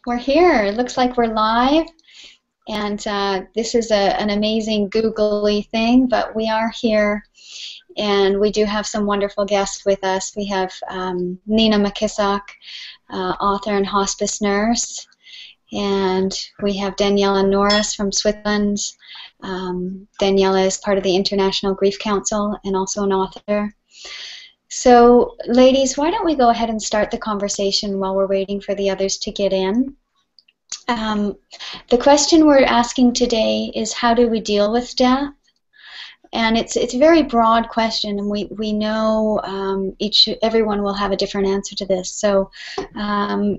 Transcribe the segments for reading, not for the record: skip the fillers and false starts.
We're here. It looks like we're live, and this is an amazing googly thing, but we are here, and we do have some wonderful guests with us. We have Nina McKissock, author and hospice nurse, and we have Daniela Norris from Switzerland. Daniela is part of the International Grief Council and also an author. So, ladies, why don't we go ahead and start the conversation while we're waiting for the others to get in. The question we're asking today is, how do we deal with death? And it's a very broad question, and we know everyone will have a different answer to this. So,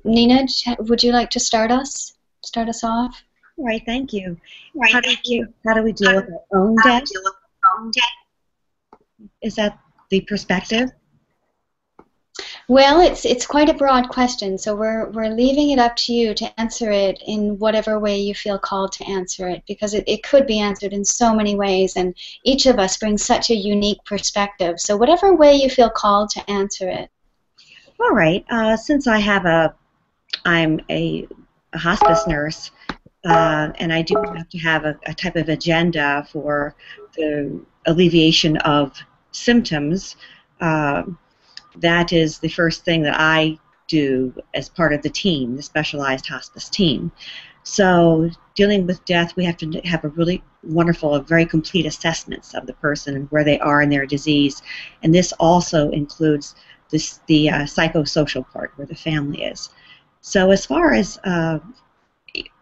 Nina, would you like to start us off? Right, thank you. How do we deal with our own death? Is that the perspective? Well, it's quite a broad question, so we're leaving it up to you to answer it in whatever way you feel called to answer it, because it could be answered in so many ways, and each of us brings such a unique perspective. So whatever way you feel called to answer it. All right. Since I'm a hospice nurse, and I do have to have a type of agenda for the alleviation of symptoms. That is the first thing that I do as part of the team, the specialized hospice team. So dealing with death, we have to have a really wonderful, very complete assessments of the person and where they are in their disease. And this also includes the psychosocial part, where the family is. So as far as,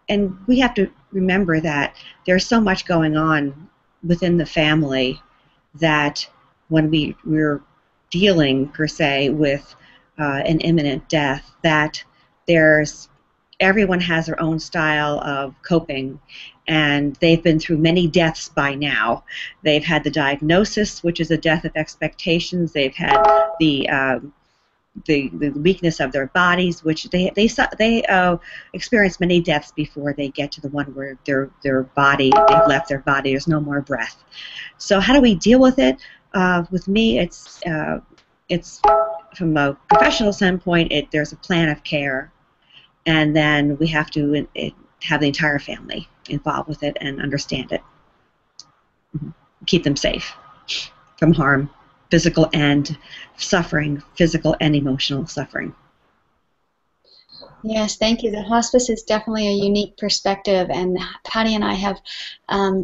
and we have to remember that there's so much going on within the family that when we're dealing, per se, with an imminent death, that everyone has their own style of coping, and they've been through many deaths by now. They've had the diagnosis, which is a death of expectations. They've had the weakness of their bodies, which they experience many deaths before they get to the one where they've left their body. There's no more breath. So how do we deal with it? With me, it's from a professional standpoint, there's a plan of care, and then we have to have the entire family involved with it and understand it. Keep them safe from harm, physical and suffering, physical and emotional suffering. Yes, thank you. The hospice is definitely a unique perspective, and Patty and I have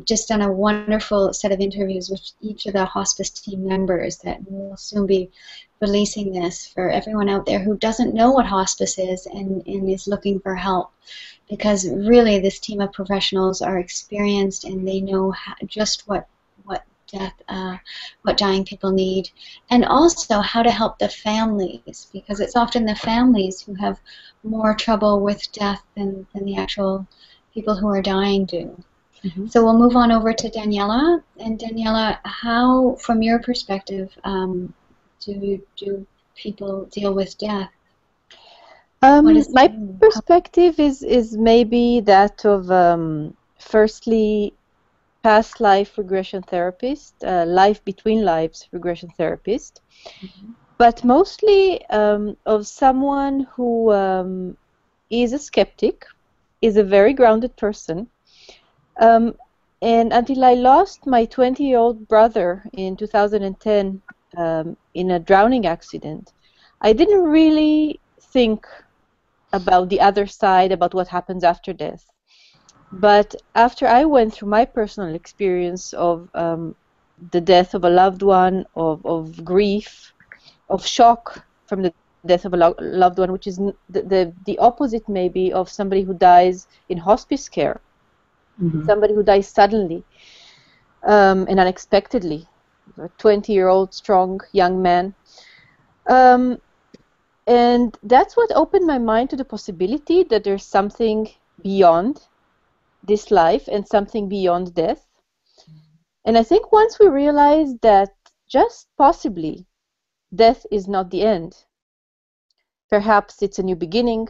just done a wonderful set of interviews with each of the hospice team members that we'll soon be releasing this for everyone out there who doesn't know what hospice is and is looking for help, because really this team of professionals are experienced and they know just what dying people need, and also how to help the families, because it's often the families who have more trouble with death than the actual people who are dying do. Mm-hmm. So we'll move on over to Daniela. And Daniela, how, from your perspective, do people deal with death? My perspective is maybe that of firstly, past life regression therapist, life between lives regression therapist, but mostly of someone who is a skeptic, is a very grounded person, and until I lost my 20-year-old brother in 2010 in a drowning accident, I didn't really think about the other side, about what happens after death. But after I went through my personal experience of the death of a loved one, of grief, of shock from the death of a loved one, which is the opposite maybe of somebody who dies in hospice care, somebody who dies suddenly and unexpectedly, a 20-year-old strong young man. And that's what opened my mind to the possibility that there's something beyond this life and something beyond death. And I think once we realize that just possibly death is not the end, perhaps it's a new beginning,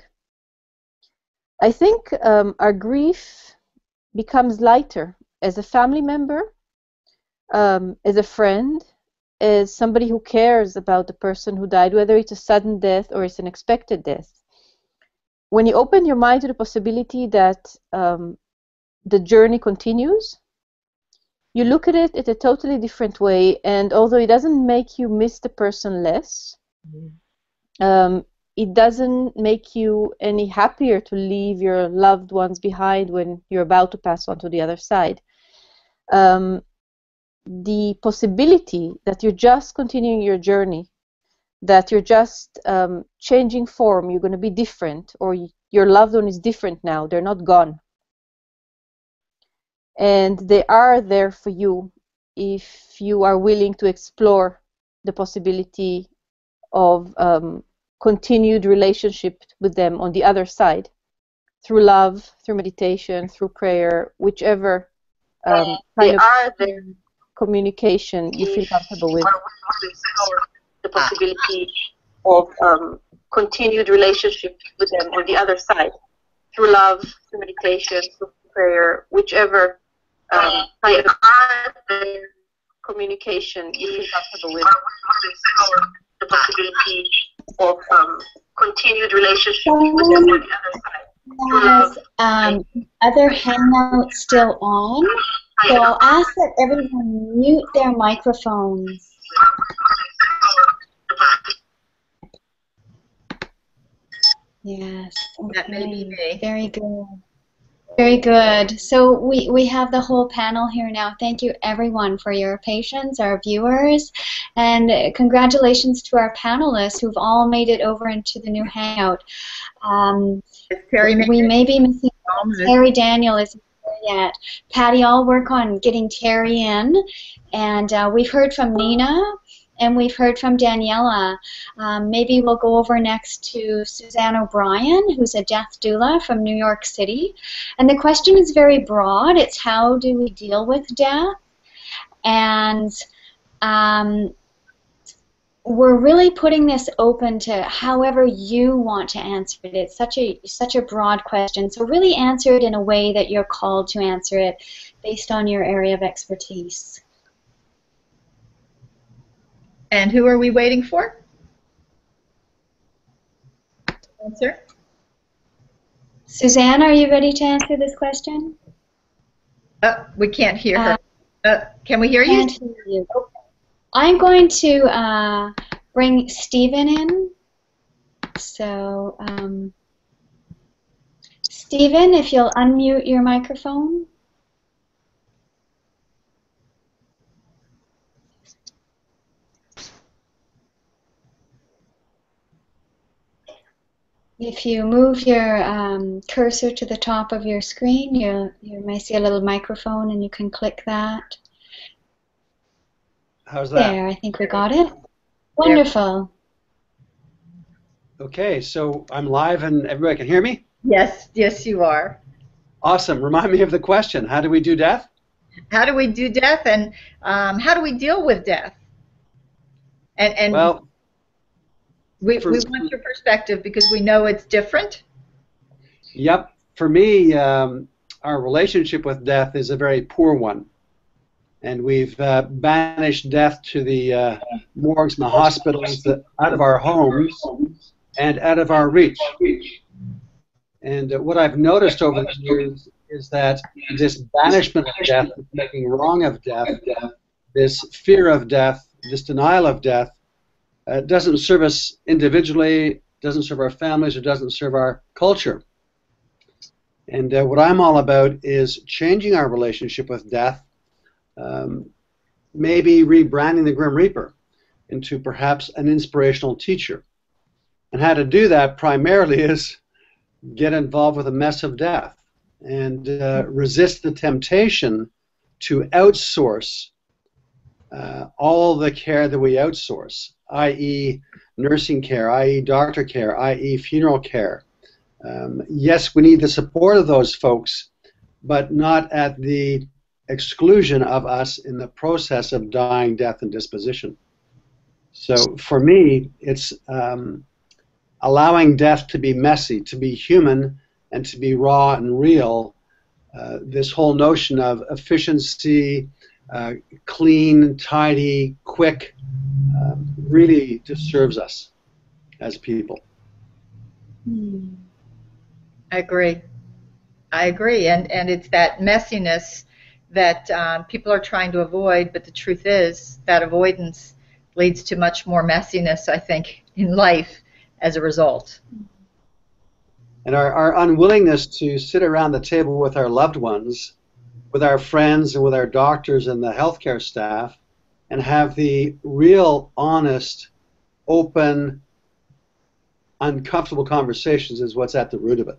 I think our grief becomes lighter as a family member, as a friend, as somebody who cares about the person who died, whether it's a sudden death or it's an expected death. when you open your mind to the possibility that the journey continues, you look at it in a totally different way, and although it doesn't make you miss the person less, it doesn't make you any happier to leave your loved ones behind when you're about to pass on to the other side. The possibility that you're just continuing your journey, that you're just changing form, you're going to be different, or your loved one is different now, they're not gone. And they are there for you if you are willing to explore the possibility of continued relationship with them on the other side, through love, through meditation, through prayer, whichever kind of communication you feel comfortable with. The possibility of continued relationship with them on the other side, through love, through meditation, through prayer, whichever kind of communication you feel comfortable with. The possibility of continued relationship with them on the other side. Other Hangout still on, so I'll ask that everyone mute their microphones. Yes, okay. That may be me. Very good. Very good. So we have the whole panel here now. Thank you everyone for your patience, our viewers, and congratulations to our panelists who've all made it over into the new Hangout. We may be missing Terry Daniel isn't here yet. Patty, I'll work on getting Terry in, and we've heard from Nina. And we've heard from Daniela. Maybe we'll go over next to Suzanne O'Brien, who's a death doula from New York City. And the question is very broad. It's how do we deal with death? And we're really putting this open to however you want to answer it. It's such a broad question. So really answer it in a way that you're called to answer it based on your area of expertise. And who are we waiting for? Answer. Suzanne, are you ready to answer this question? We can't hear her. Can we hear you? Can't hear you. Okay. I'm going to bring Stephen in. So, Stephen, if you'll unmute your microphone. If you move your cursor to the top of your screen, you may see a little microphone, and you can click that. How's that? There, I think we got it. Wonderful. Okay, so I'm live and everybody can hear me? Yes, yes you are. Awesome. Remind me of the question. How do we do death? How do we do death, and how do we deal with death? And well, we want your perspective because we know it's different. Yep. For me, our relationship with death is a very poor one. And we've banished death to the morgues and the hospitals, out of our homes and out of our reach. And what I've noticed over the years is that this banishment of death, this making wrong of death, this fear of death, this denial of death, doesn't serve us individually, doesn't serve our families, or doesn't serve our culture. And what I'm all about is changing our relationship with death, maybe rebranding the Grim Reaper into perhaps an inspirational teacher. And how to do that primarily is get involved with the mess of death and resist the temptation to outsource all the care that we outsource, i.e. nursing care, i.e. doctor care, i.e. funeral care. Yes, we need the support of those folks, but not at the exclusion of us in the process of dying, death, and disposition. So for me, it's allowing death to be messy, to be human, and to be raw and real. This whole notion of efficiency, clean, tidy, quick, really disturbs us as people. I agree. I agree, and it's that messiness that people are trying to avoid, but the truth is that avoidance leads to much more messiness, I think, in life as a result. And our unwillingness to sit around the table with our loved ones, with our friends and with our doctors and the healthcare staff, and have the real, honest, open, uncomfortable conversations is what's at the root of it.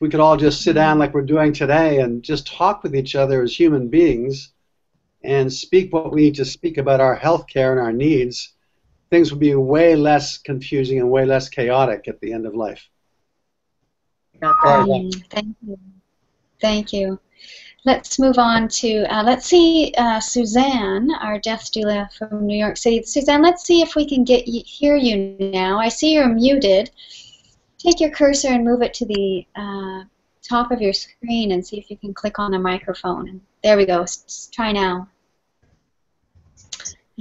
We could all just sit down like we're doing today and just talk with each other as human beings and speak what we need to speak about our health care and our needs, things would be way less confusing and way less chaotic at the end of life. Thank you. Thank you. Let's move on to, let's see, Suzanne, our death doula from New York City. Suzanne, let's see if we can hear you now. I see you're muted. Take your cursor and move it to the top of your screen and see if you can click on the microphone. There we go. Try now.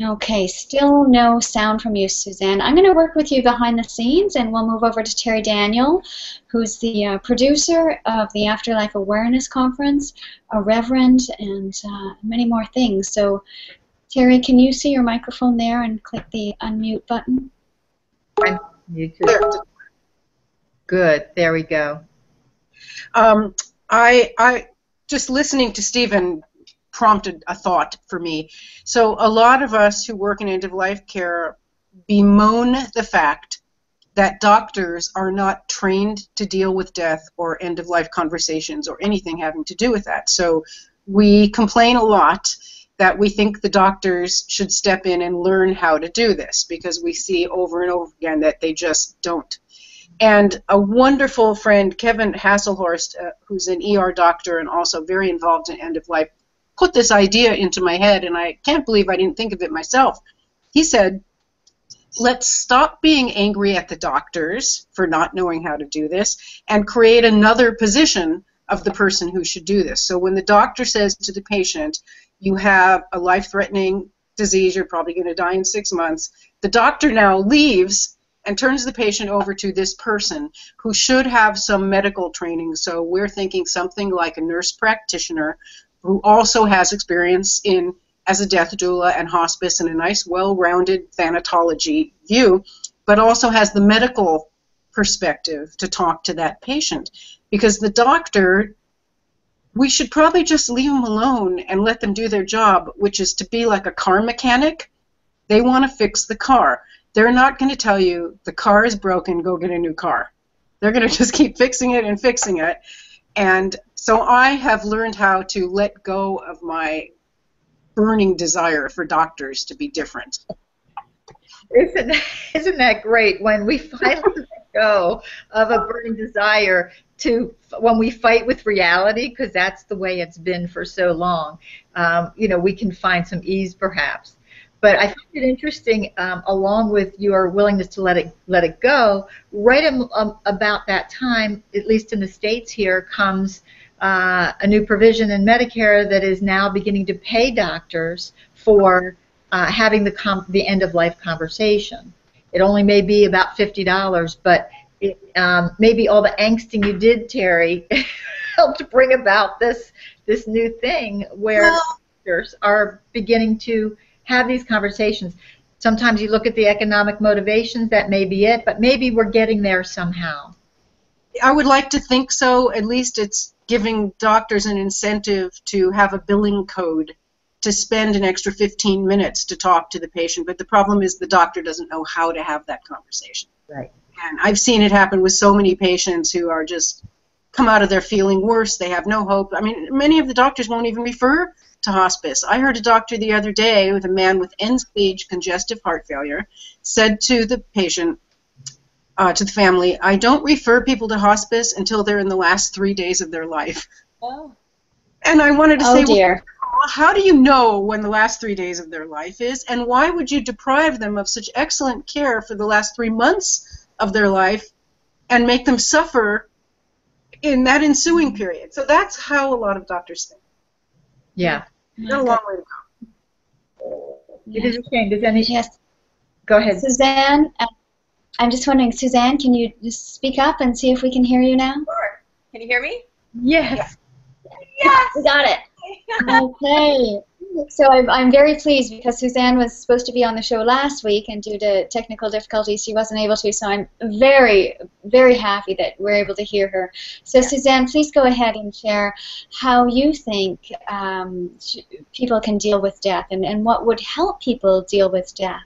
Okay, still no sound from you, Suzanne. I'm going to work with you behind the scenes, and we'll move over to Terry Daniel, who's the producer of the Afterlife Awareness Conference, a reverend, and many more things. So, Terry, can you see your microphone there and click the unmute button? Good. There we go. I just listening to Stephen prompted a thought for me. So a lot of us who work in end-of-life care bemoan the fact that doctors are not trained to deal with death or end-of-life conversations or anything having to do with that. So we complain a lot that we think the doctors should step in and learn how to do this because we see over and over again that they just don't. And a wonderful friend, Kevin Hasselhorst, who's an ER doctor and also very involved in end-of-life, put this idea into my head, and I can't believe I didn't think of it myself. He said, let's stop being angry at the doctors for not knowing how to do this and create another position of the person who should do this. So when the doctor says to the patient, you have a life-threatening disease, you're probably going to die in 6 months, the doctor now leaves and turns the patient over to this person who should have some medical training. So we're thinking something like a nurse practitioner who also has experience as a death doula and hospice and a nice, well-rounded thanatology view, but also has the medical perspective to talk to that patient. Because the doctor, we should probably just leave them alone and let them do their job, which is to be like a car mechanic. They want to fix the car. They're not going to tell you the car is broken, go get a new car. They're going to just keep fixing it and fixing it. And so I have learned how to let go of my burning desire for doctors to be different. Isn't that great when we finally let go of a burning desire when we fight with reality, because that's the way it's been for so long, we can find some ease perhaps. But I find it interesting, along with your willingness to let it go, right about that time, at least in the States here, comes a new provision in Medicare that is now beginning to pay doctors for having the end-of-life conversation. It only may be about $50, but maybe all the angsting you did, Terry, helped bring about this new thing where doctors are beginning to have these conversations. Sometimes you look at the economic motivations, that may be it, but maybe we're getting there somehow. I would like to think so. At least it's giving doctors an incentive to have a billing code to spend an extra 15 minutes to talk to the patient. But the problem is the doctor doesn't know how to have that conversation. Right. And I've seen it happen with so many patients who are just come out of there feeling worse. They have no hope. I mean, many of the doctors won't even refer to hospice. I heard a doctor the other day with a man with end-stage congestive heart failure said to the patient, to the family, I don't refer people to hospice until they're in the last 3 days of their life. Oh. And I wanted to say, dear. Well, how do you know when the last 3 days of their life is, and why would you deprive them of such excellent care for the last 3 months of their life and make them suffer in that ensuing period? So that's how a lot of doctors think. Yeah. There's a long way to go. It is a shame. Does any? Yes. Go ahead. Suzanne, I'm just wondering, Suzanne, can you just speak up and see if we can hear you now? Sure. Can you hear me? Yes. Yes. We got it. Okay. So I'm very pleased because Suzanne was supposed to be on the show last week, and due to technical difficulties, she wasn't able to. So I'm very, very happy that we're able to hear her. So Suzanne, please go ahead and share how you think people can deal with death, and what would help people deal with death.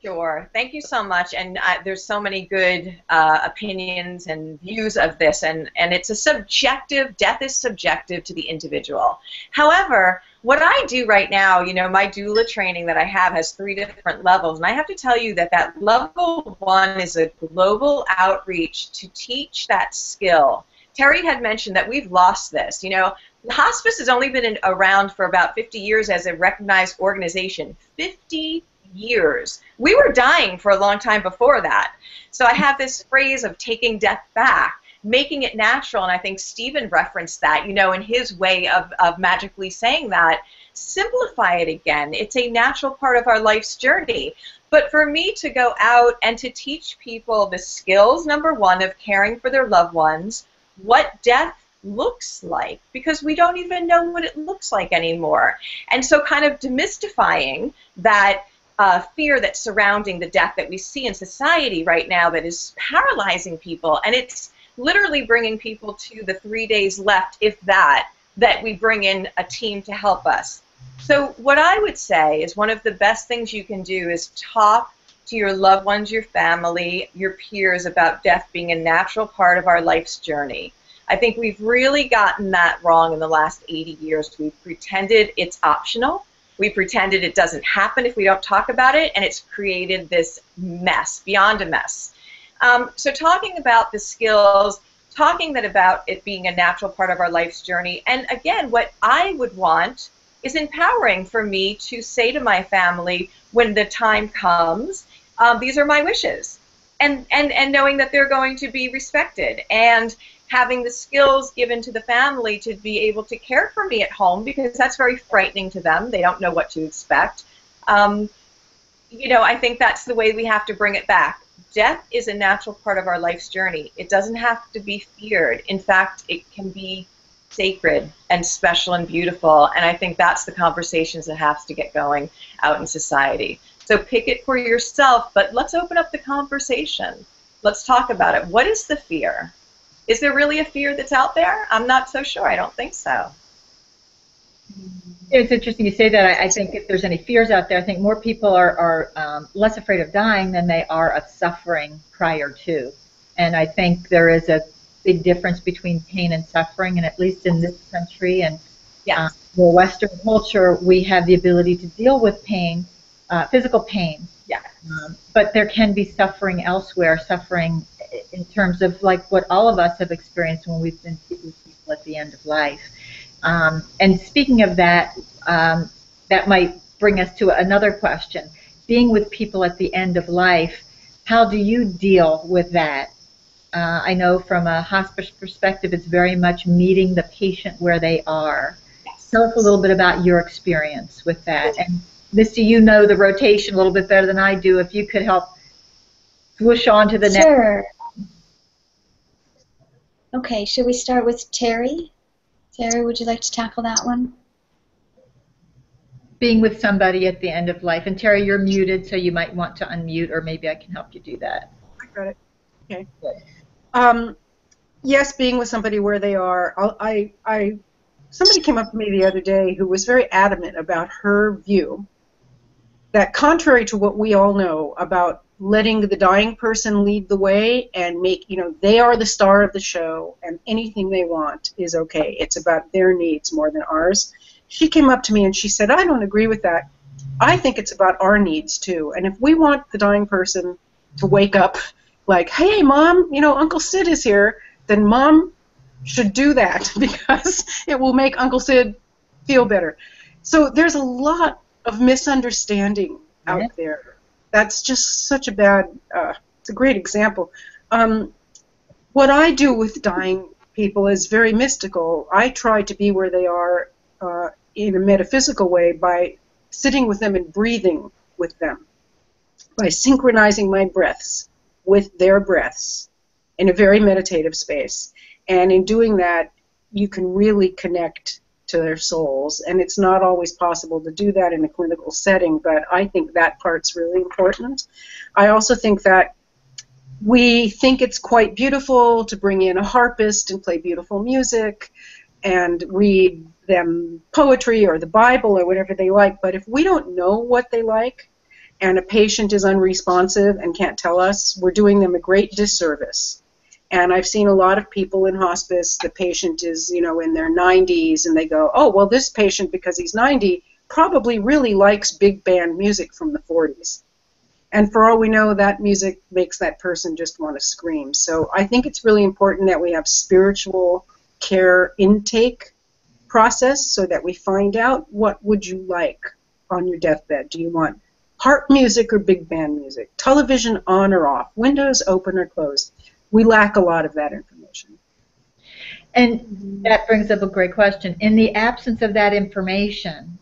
Sure. Thank you so much. And there's so many good opinions and views of this, and it's a subjective, death is subjective to the individual. However, what I do right now, you know, my doula training that I have has 3 different levels, and I have to tell you that level 1 is a global outreach to teach that skill. Terry had mentioned that we've lost this. You know, hospice has only been around for about 50 years as a recognized organization. 50 years. We were dying for a long time before that. So I have this phrase of taking death back, making it natural, and I think Stephen referenced that, you know, in his way of magically saying that. Simplify it again. It's a natural part of our life's journey. But for me to go out and to teach people the skills, number 1, of caring for their loved ones, what death looks like, because we don't even know what it looks like anymore. And so kind of demystifying that fear that's surrounding the death that we see in society right now that is paralyzing people, and it's literally bringing people to the 3 days left, if that we bring in a team to help us. So what I would say is one of the best things you can do is talk to your loved ones, your family, your peers about death being a natural part of our life's journey. I think we've really gotten that wrong in the last 80 years. We've pretended it's optional. We pretended it doesn't happen if we don't talk about it, and it's created this mess, beyond a mess. So talking about the skills, talking about it being a natural part of our life's journey, and again, what I would want is empowering for me to say to my family when the time comes, these are my wishes, and knowing that they're going to be respected, and having the skills given to the family to be able to care for me at home, because that's very frightening to them. They don't know what to expect. You know, I think that's the way we have to bring it back. Death is a natural part of our life's journey. It doesn't have to be feared. In fact, it can be sacred and special and beautiful, and I think that's the conversations that have to get going out in society. So pick it for yourself, but let's open up the conversation. Let's talk about it. What is the fear? Is there really a fear that's out there? I'm not so sure. I don't think so. It's interesting you say that. I think if there's any fears out there, I think more people are less afraid of dying than they are of suffering prior to. And I think there is a big difference between pain and suffering, and at least in this country and the Western culture, we have the ability to deal with pain, physical pain. Yeah. But there can be suffering elsewhere, suffering in terms of like what all of us have experienced when we've been with people at the end of life. And speaking of that, that might bring us to another question. Being with people at the end of life, how do you deal with that? I know from a hospice perspective, it's very much meeting the patient where they are. Yes. Tell us a little bit about your experience with that. And Misty, you know the rotation a little bit better than I do. If you could help swoosh on to the next. Sure. Okay, should we start with Terry? Terry, would you like to tackle that one? Being with somebody at the end of life. And Terry, you're muted, so you might want to unmute, or maybe I can help you do that. I got it. Okay. Yes, being with somebody where they are. Somebody came up to me the other day who was very adamant about her view that, contrary to what we all know about letting the dying person lead the way and make, they are the star of the show and anything they want is okay. It's about their needs more than ours. She came up to me and she said, I don't agree with that. I think it's about our needs too. And if we want the dying person to wake up like, hey, Mom, Uncle Sid is here, then Mom should do that because it will make Uncle Sid feel better. So there's a lot of misunderstanding out there. That's just such a bad, it's a great example. What I do with dying people is very mystical. I try to be where they are in a metaphysical way by sitting with them and breathing with them, by synchronizing my breaths. with their breaths in a very meditative space. And in doing that, you can really connect to their souls. And it's not always possible to do that in a clinical setting, but I think that part's really important. I also think that we think it's quite beautiful to bring in a harpist and play beautiful music and read them poetry or the Bible or whatever they like, but if we don't know what they like and a patient is unresponsive and can't tell us, we're doing them a great disservice. And I've seen a lot of people in hospice, the patient is, in their 90s, and they go, oh, well, this patient, because he's 90, probably really likes big band music from the 40s. And for all we know, that music makes that person just want to scream. So I think it's really important that we have spiritual care intake process so that we find out what would you like on your deathbed. Do you want harp music or big band music? Television on or off? Windows open or closed? We lack a lot of that information. And that brings up a great question. In the absence of that information,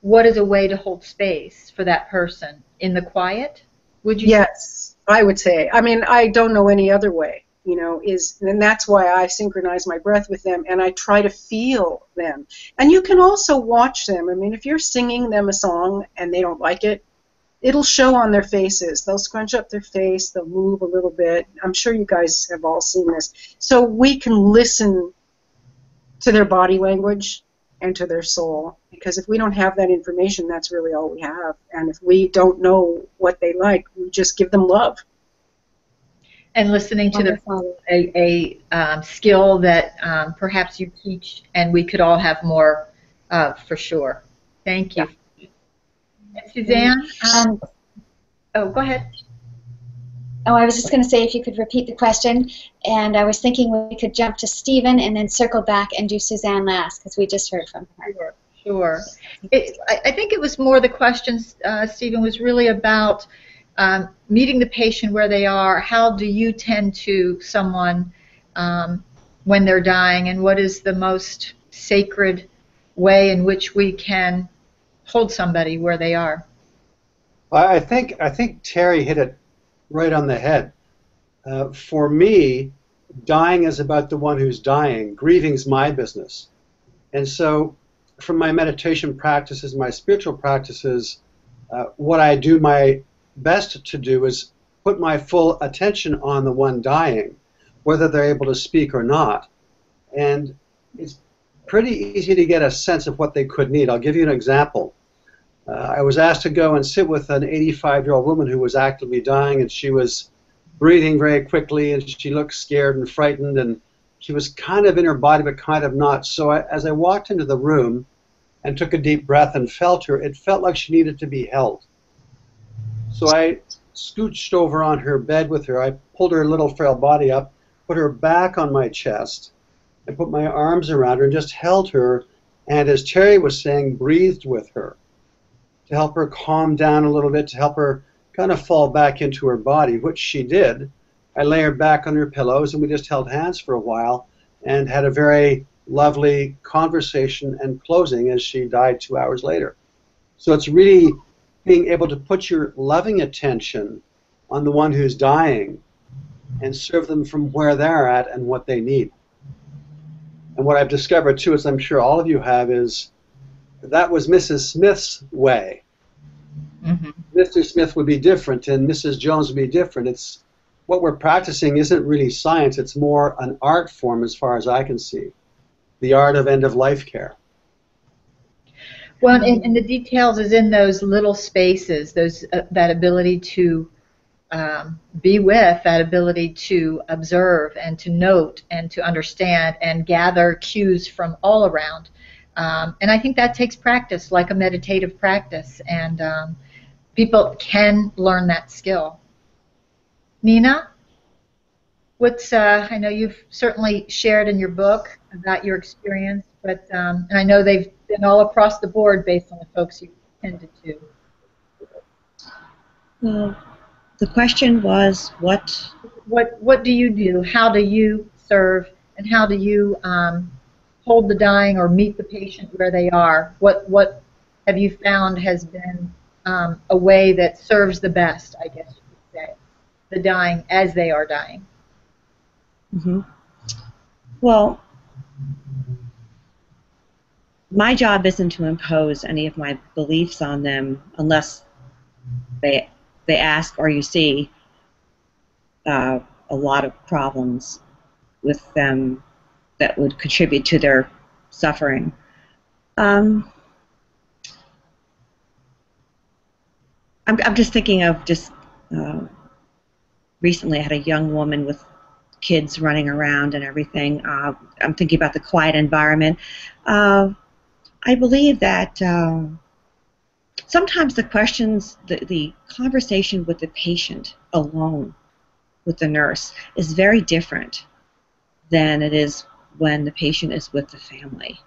what is a way to hold space for that person? In the quiet, would you say? Yes, I would say. I mean, I don't know any other way, and that's why I synchronize my breath with them, and I try to feel them. And you can also watch them. I mean, if you're singing them a song and they don't like it, it'll show on their faces. They'll scrunch up their face, they'll move a little bit. I'm sure you guys have all seen this. So we can listen to their body language and to their soul, because if we don't have that information, that's really all we have. And if we don't know what they like, we just give them love. And listening to a skill that perhaps you teach, and we could all have more for sure. Thank you. Suzanne? Oh, go ahead. Oh, I was just going to say if you could repeat the question, and I was thinking we could jump to Stephen and then circle back and do Suzanne last, because we just heard from her. Sure. I think it was more the question, Stephen, was really about meeting the patient where they are. How do you tend to someone when they're dying, and what is the most sacred way in which we can hold somebody where they are? I think Terry hit it right on the head. For me, dying is about the one who's dying. Grieving's my business. And so from my meditation practices, my spiritual practices, what I do my best to do is put my full attention on the one dying, whether they're able to speak or not. And it's pretty easy to get a sense of what they could need. I'll give you an example. I was asked to go and sit with an 85-year-old woman who was actively dying, and she was breathing very quickly, and she looked scared and frightened, and she was kind of in her body but kind of not. So as I walked into the room and took a deep breath and felt her, it felt like she needed to be held. So I scooched over on her bed with her. I pulled her little frail body up, put her back on my chest, and put my arms around her and just held her, and as Terry was saying, breathed with her to help her calm down a little bit, to help her kind of fall back into her body, which she did. I lay her back on her pillows, and we just held hands for a while and had a very lovely conversation and closing as she died 2 hours later. So it's really being able to put your loving attention on the one who's dying and serve them from where they're at and what they need. And what I've discovered, too, as I'm sure all of you have, is that was Mrs. Smith's way. Mm-hmm. Mr. Smith would be different, and Mrs. Jones would be different. It's what we're practicing isn't really science. It's more an art form, as far as I can see, the art of end-of-life care. Well, and the details is in those little spaces, those that ability to be with, that ability to observe and to note and to understand and gather cues from all around. And I think that takes practice, like a meditative practice, and people can learn that skill. Nina, I know you've certainly shared in your book about your experience, but and I know they've been all across the board based on the folks you've tended to. The question was what? What do you do? How do you serve, and how do you hold the dying or meet the patient where they are? What have you found has been a way that serves the best, I guess you could say? the dying as they are dying? Mm-hmm. Well, my job isn't to impose any of my beliefs on them unless they ask or you see a lot of problems with them that would contribute to their suffering. I'm just thinking of just recently I had a young woman with kids running around and everything. I'm thinking about the quiet environment. I believe that sometimes the questions, the conversation with the patient alone with the nurse is very different than it is when the patient is with the family.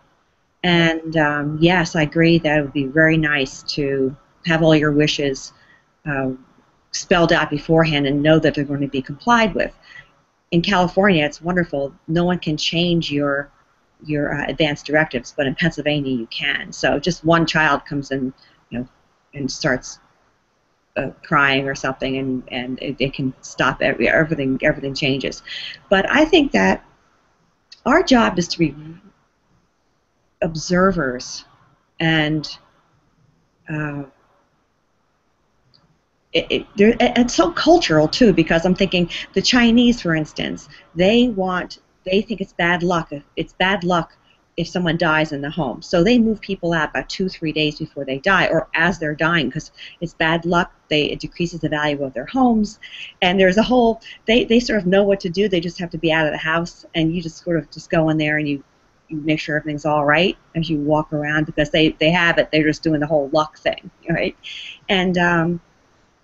And yes, I agree that it would be very nice to have all your wishes spelled out beforehand and know that they're going to be complied with. In California, it's wonderful. No one can change your advanced directives, but in Pennsylvania, you can. So just one child comes in, and starts crying or something, and it can stop everything. Everything changes. But I think that our job is to be observers, and it's so cultural too, because I'm thinking the Chinese, for instance, they think it's bad luck. It's bad luck if someone dies in the home, so they move people out about 2-3 days before they die, or as they're dying, because it's bad luck. It decreases the value of their homes, and there's a whole. They sort of know what to do. They just have to be out of the house, and you just sort of just go in there and you make sure everything's all right as you walk around, because they have it. They're just doing the whole luck thing, right? And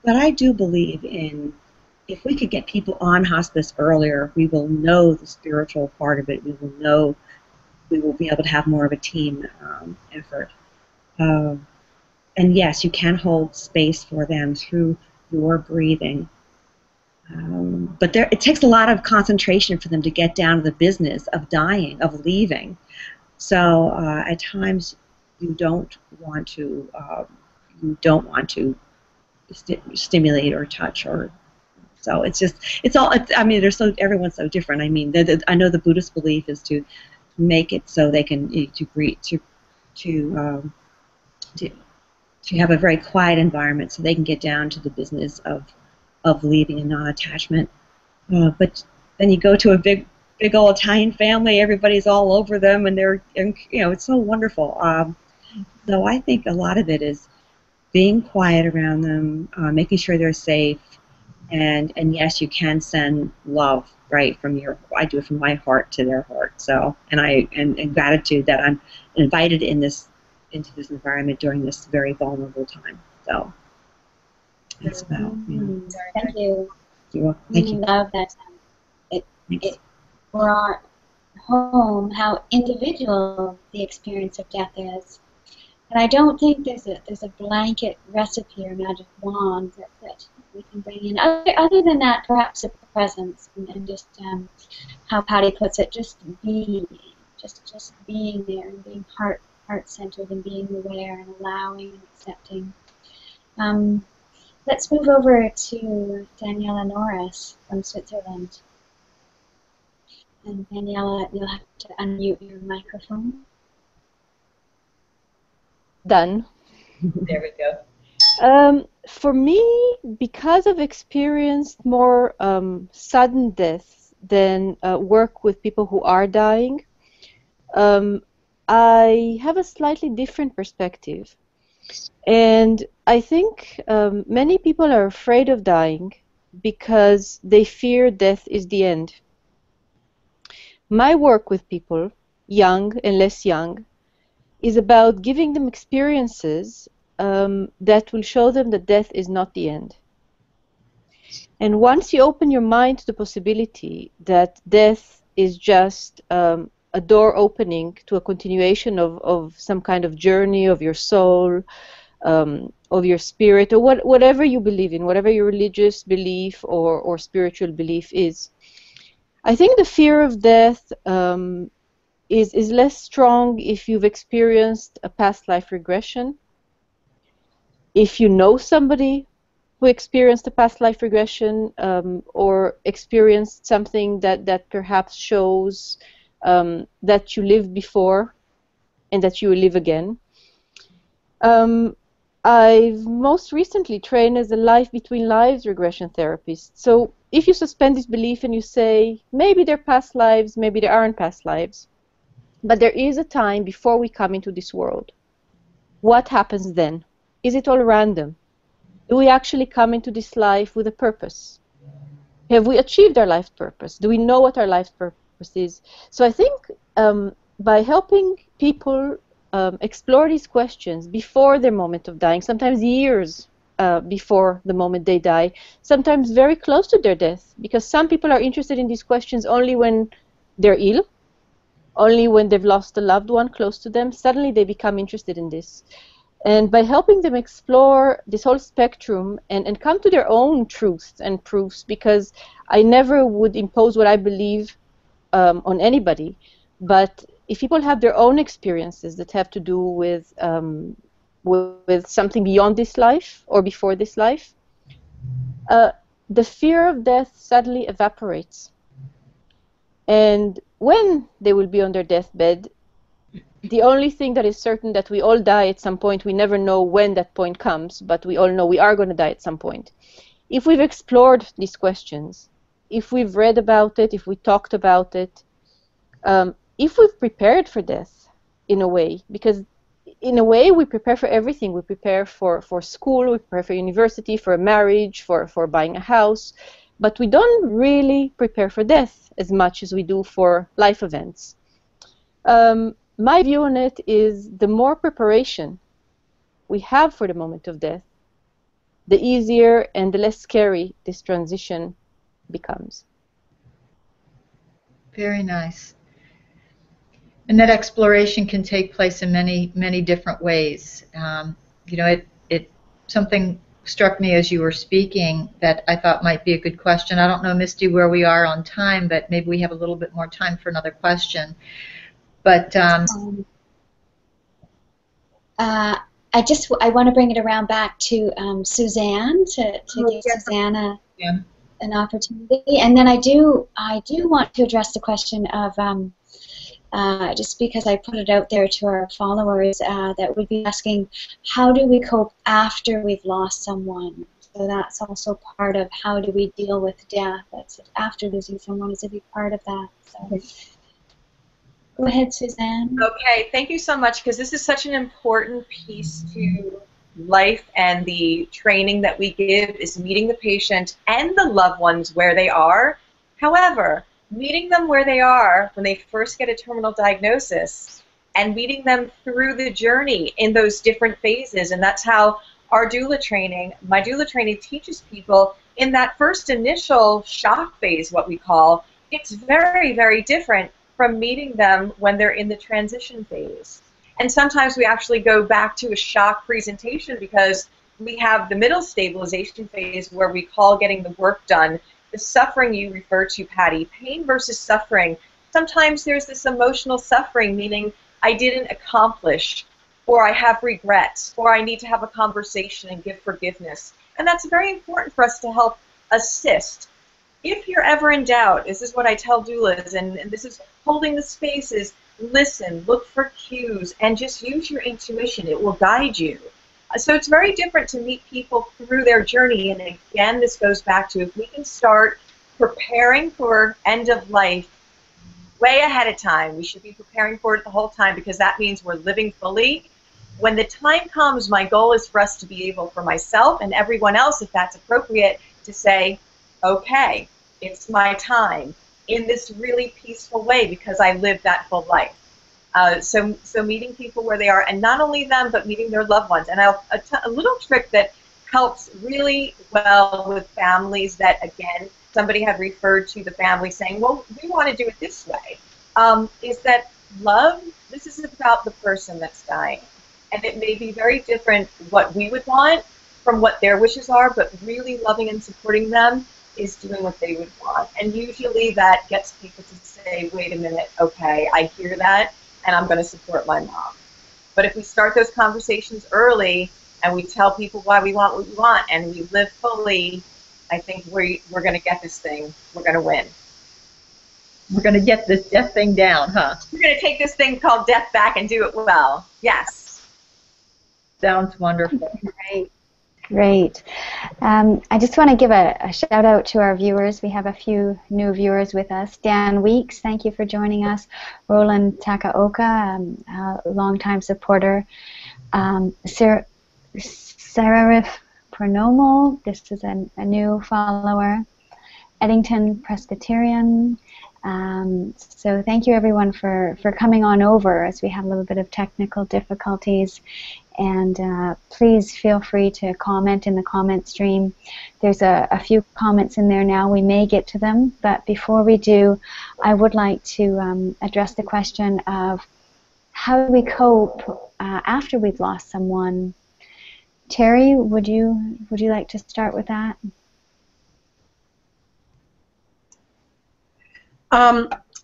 but I do believe in, if we could get people on hospice earlier, we will know the spiritual part of it. We will be able to have more of a team effort. And yes, you can hold space for them through your breathing. But it takes a lot of concentration for them to get down to the business of dying, of leaving. So at times you don't want to stimulate or touch, or so I mean, everyone's so different. I mean, I know the Buddhist belief is to make it so they can to have a very quiet environment so they can get down to the business of leaving and non-attachment. But then you go to a big old Italian family, everybody's all over them, and it's so wonderful. So I think a lot of it is being quiet around them, making sure they're safe, and yes, you can send love right from I do it from my heart to their heart. So and gratitude that I'm invited into this environment during this very vulnerable time. So that's about. Thank you. Thank you. Love that. It brought home how individual the experience of death is. And I don't think there's a blanket recipe or magic wand that we can bring in. Other than that, perhaps a presence and just how Patty puts it, just being there and being heart-centered and being aware and allowing and accepting. Let's move over to Daniela Norris from Switzerland. And Daniela, you'll have to unmute your microphone. Done. There we go. For me, because I've experienced more sudden deaths than work with people who are dying, I have a slightly different perspective. And I think many people are afraid of dying because they fear death is the end. My work with people, young and less young, is about giving them experiences that will show them that death is not the end. And once you open your mind to the possibility that death is just a door opening to a continuation of some kind of journey of your soul, of your spirit, or whatever you believe in, whatever your religious belief or spiritual belief is, I think the fear of death is less strong if you've experienced a past life regression, if you know somebody who experienced a past life regression or experienced something that perhaps shows that you lived before and that you will live again. I've most recently trained as a life between lives regression therapist. So if you suspend this belief and you say, maybe they're past lives, maybe there aren't past lives, but there is a time before we come into this world. What happens then? Is it all random? Do we actually come into this life with a purpose? Have we achieved our life's purpose? Do we know what our life's purpose is? So I think by helping people explore these questions before their moment of dying, sometimes years before the moment they die, sometimes very close to their death, because some people are interested in these questions only when they're ill, only when they've lost a loved one close to them, suddenly they become interested in this. And by helping them explore this whole spectrum and come to their own truths and proofs, because I never would impose what I believe on anybody, but if people have their own experiences that have to do with something beyond this life or before this life, the fear of death suddenly evaporates. And when they will be on their deathbed, the only thing that is certain that we all die at some point. We never know when that point comes, but we all know we are going to die at some point. If we've explored these questions, if we've read about it, if we talked about it, if we've prepared for death in a way, because in a way we prepare for everything. We prepare for school, we prepare for university, for a marriage, for buying a house, but we don't really prepare for death as much as we do for life events. My view on it is the more preparation we have for the moment of death, the easier and the less scary this transition becomes. Very nice. And that exploration can take place in many, many different ways. You know, something struck me as you were speaking that I thought might be a good question. I don't know, Misty, where we are on time, but maybe we have a little bit more time for another question. But I want to bring it around back to Suzanne to give Suzanne an opportunity, and then I do want to address the question of just because I put it out there to our followers that would be asking, how do we cope after we've lost someone? So that's also part of how do we deal with death. That's after losing someone is a big part of that. So. Go ahead, Suzanne. Okay, thank you so much, because this is such an important piece to life, and the training that we give is meeting the patient and the loved ones where they are. However, meeting them where they are when they first get a terminal diagnosis and meeting them through the journey in those different phases, and that's how our doula training, my doula training teaches people in that first initial shock phase, what we call, it's very, very different from meeting them when they're in the transition phase. And sometimes we actually go back to a shock presentation because we have the middle stabilization phase where we call getting the work done. The suffering you refer to, Patty, pain versus suffering. Sometimes there's this emotional suffering, meaning I didn't accomplish, or I have regrets, or I need to have a conversation and give forgiveness. And that's very important for us to help assist. If you're ever in doubt, this is what I tell doulas, and this is holding the space, is listen, look for cues, and just use your intuition. It will guide you. So it's very different to meet people through their journey, and again, this goes back to if we can start preparing for end of life way ahead of time. We should be preparing for it the whole time, because that means we're living fully. When the time comes, my goal is for us to be able, for myself and everyone else, if that's appropriate, to say, okay, it's my time in this really peaceful way because I lived that full life. So meeting people where they are, and not only them, but meeting their loved ones. And a little trick that helps really well with families that, again, somebody had referred to the family saying, well, we want to do it this way, is that love, this is about the person that's dying. And it may be very different what we would want from what their wishes are, but really loving and supporting them is doing what they would want. And usually that gets people to say, wait a minute, okay, I hear that, and I'm going to support my mom. But if we start those conversations early, and we tell people why we want what we want, and we live fully, I think we're going to get this thing. We're going to win. We're going to get this death thing down, huh? We're going to take this thing called death back and do it well. Yes. Sounds wonderful. Great. Great. I just want to give a shout out to our viewers. We have a few new viewers with us. Dan Weeks, thank you for joining us. Roland Takaoka, a longtime supporter. Sarah Pronomo, this is a new follower. Eddington Presbyterian. So thank you everyone for coming on over as we have a little bit of technical difficulties. And please feel free to comment in the comment stream. There's a few comments in there now. We may get to them, but before we do, I would like to address the question of how do we cope after we've lost someone. Terry, would you like to start with that?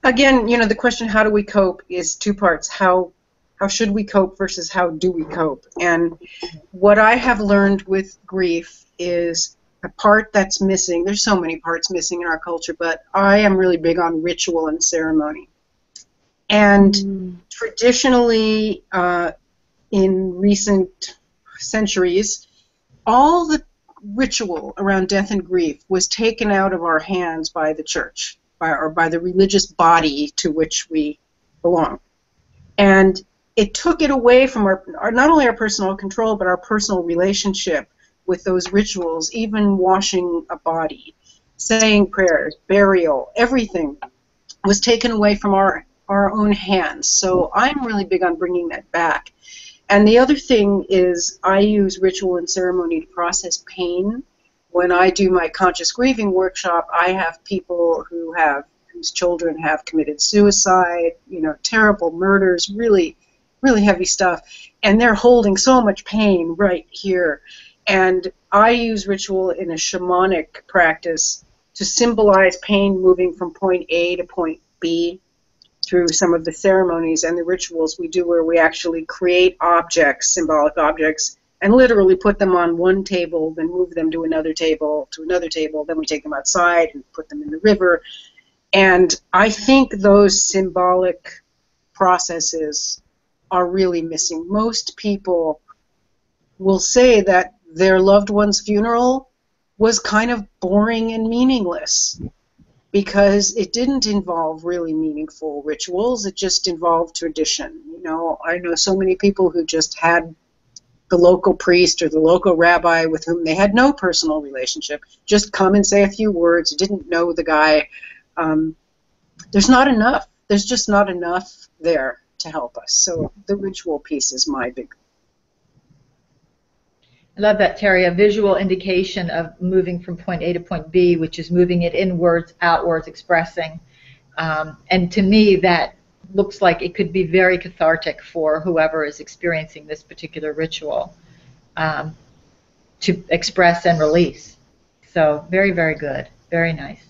Again, the question, how do we cope, is two parts. How should we cope versus how do we cope? And what I have learned with grief is a part that's missing. There's so many parts missing in our culture, but I am really big on ritual and ceremony. And traditionally, in recent centuries, all the ritual around death and grief was taken out of our hands by the church, or by the religious body to which we belong. And it took it away from our not only our personal control, but our personal relationship with those rituals, even washing a body, saying prayers, burial, everything was taken away from our own hands. So I'm really big on bringing that back. And the other thing is I use ritual and ceremony to process pain. When I do my conscious grieving workshop, I have people whose children have committed suicide, terrible murders, really, really heavy stuff, and they're holding so much pain right here. And I use ritual in a shamanic practice to symbolize pain moving from point A to point B through some of the ceremonies and the rituals we do, where we actually create objects, symbolic objects, and literally put them on one table, then move them to another table, then we take them outside and put them in the river. And I think those symbolic processes are really missing. Most people will say that their loved one's funeral was kind of boring and meaningless because it didn't involve really meaningful rituals. It just involved tradition. I know so many people who just had the local priest or the local rabbi with whom they had no personal relationship just come and say a few words, didn't know the guy. There's not enough. There's just not enough there to help us. So the ritual piece is my big. I love that, Terry. A visual indication of moving from point A to point B, which is moving it inwards, outwards, expressing. And to me, that looks like it could be very cathartic for whoever is experiencing this particular ritual to express and release. So very, very good. Very nice.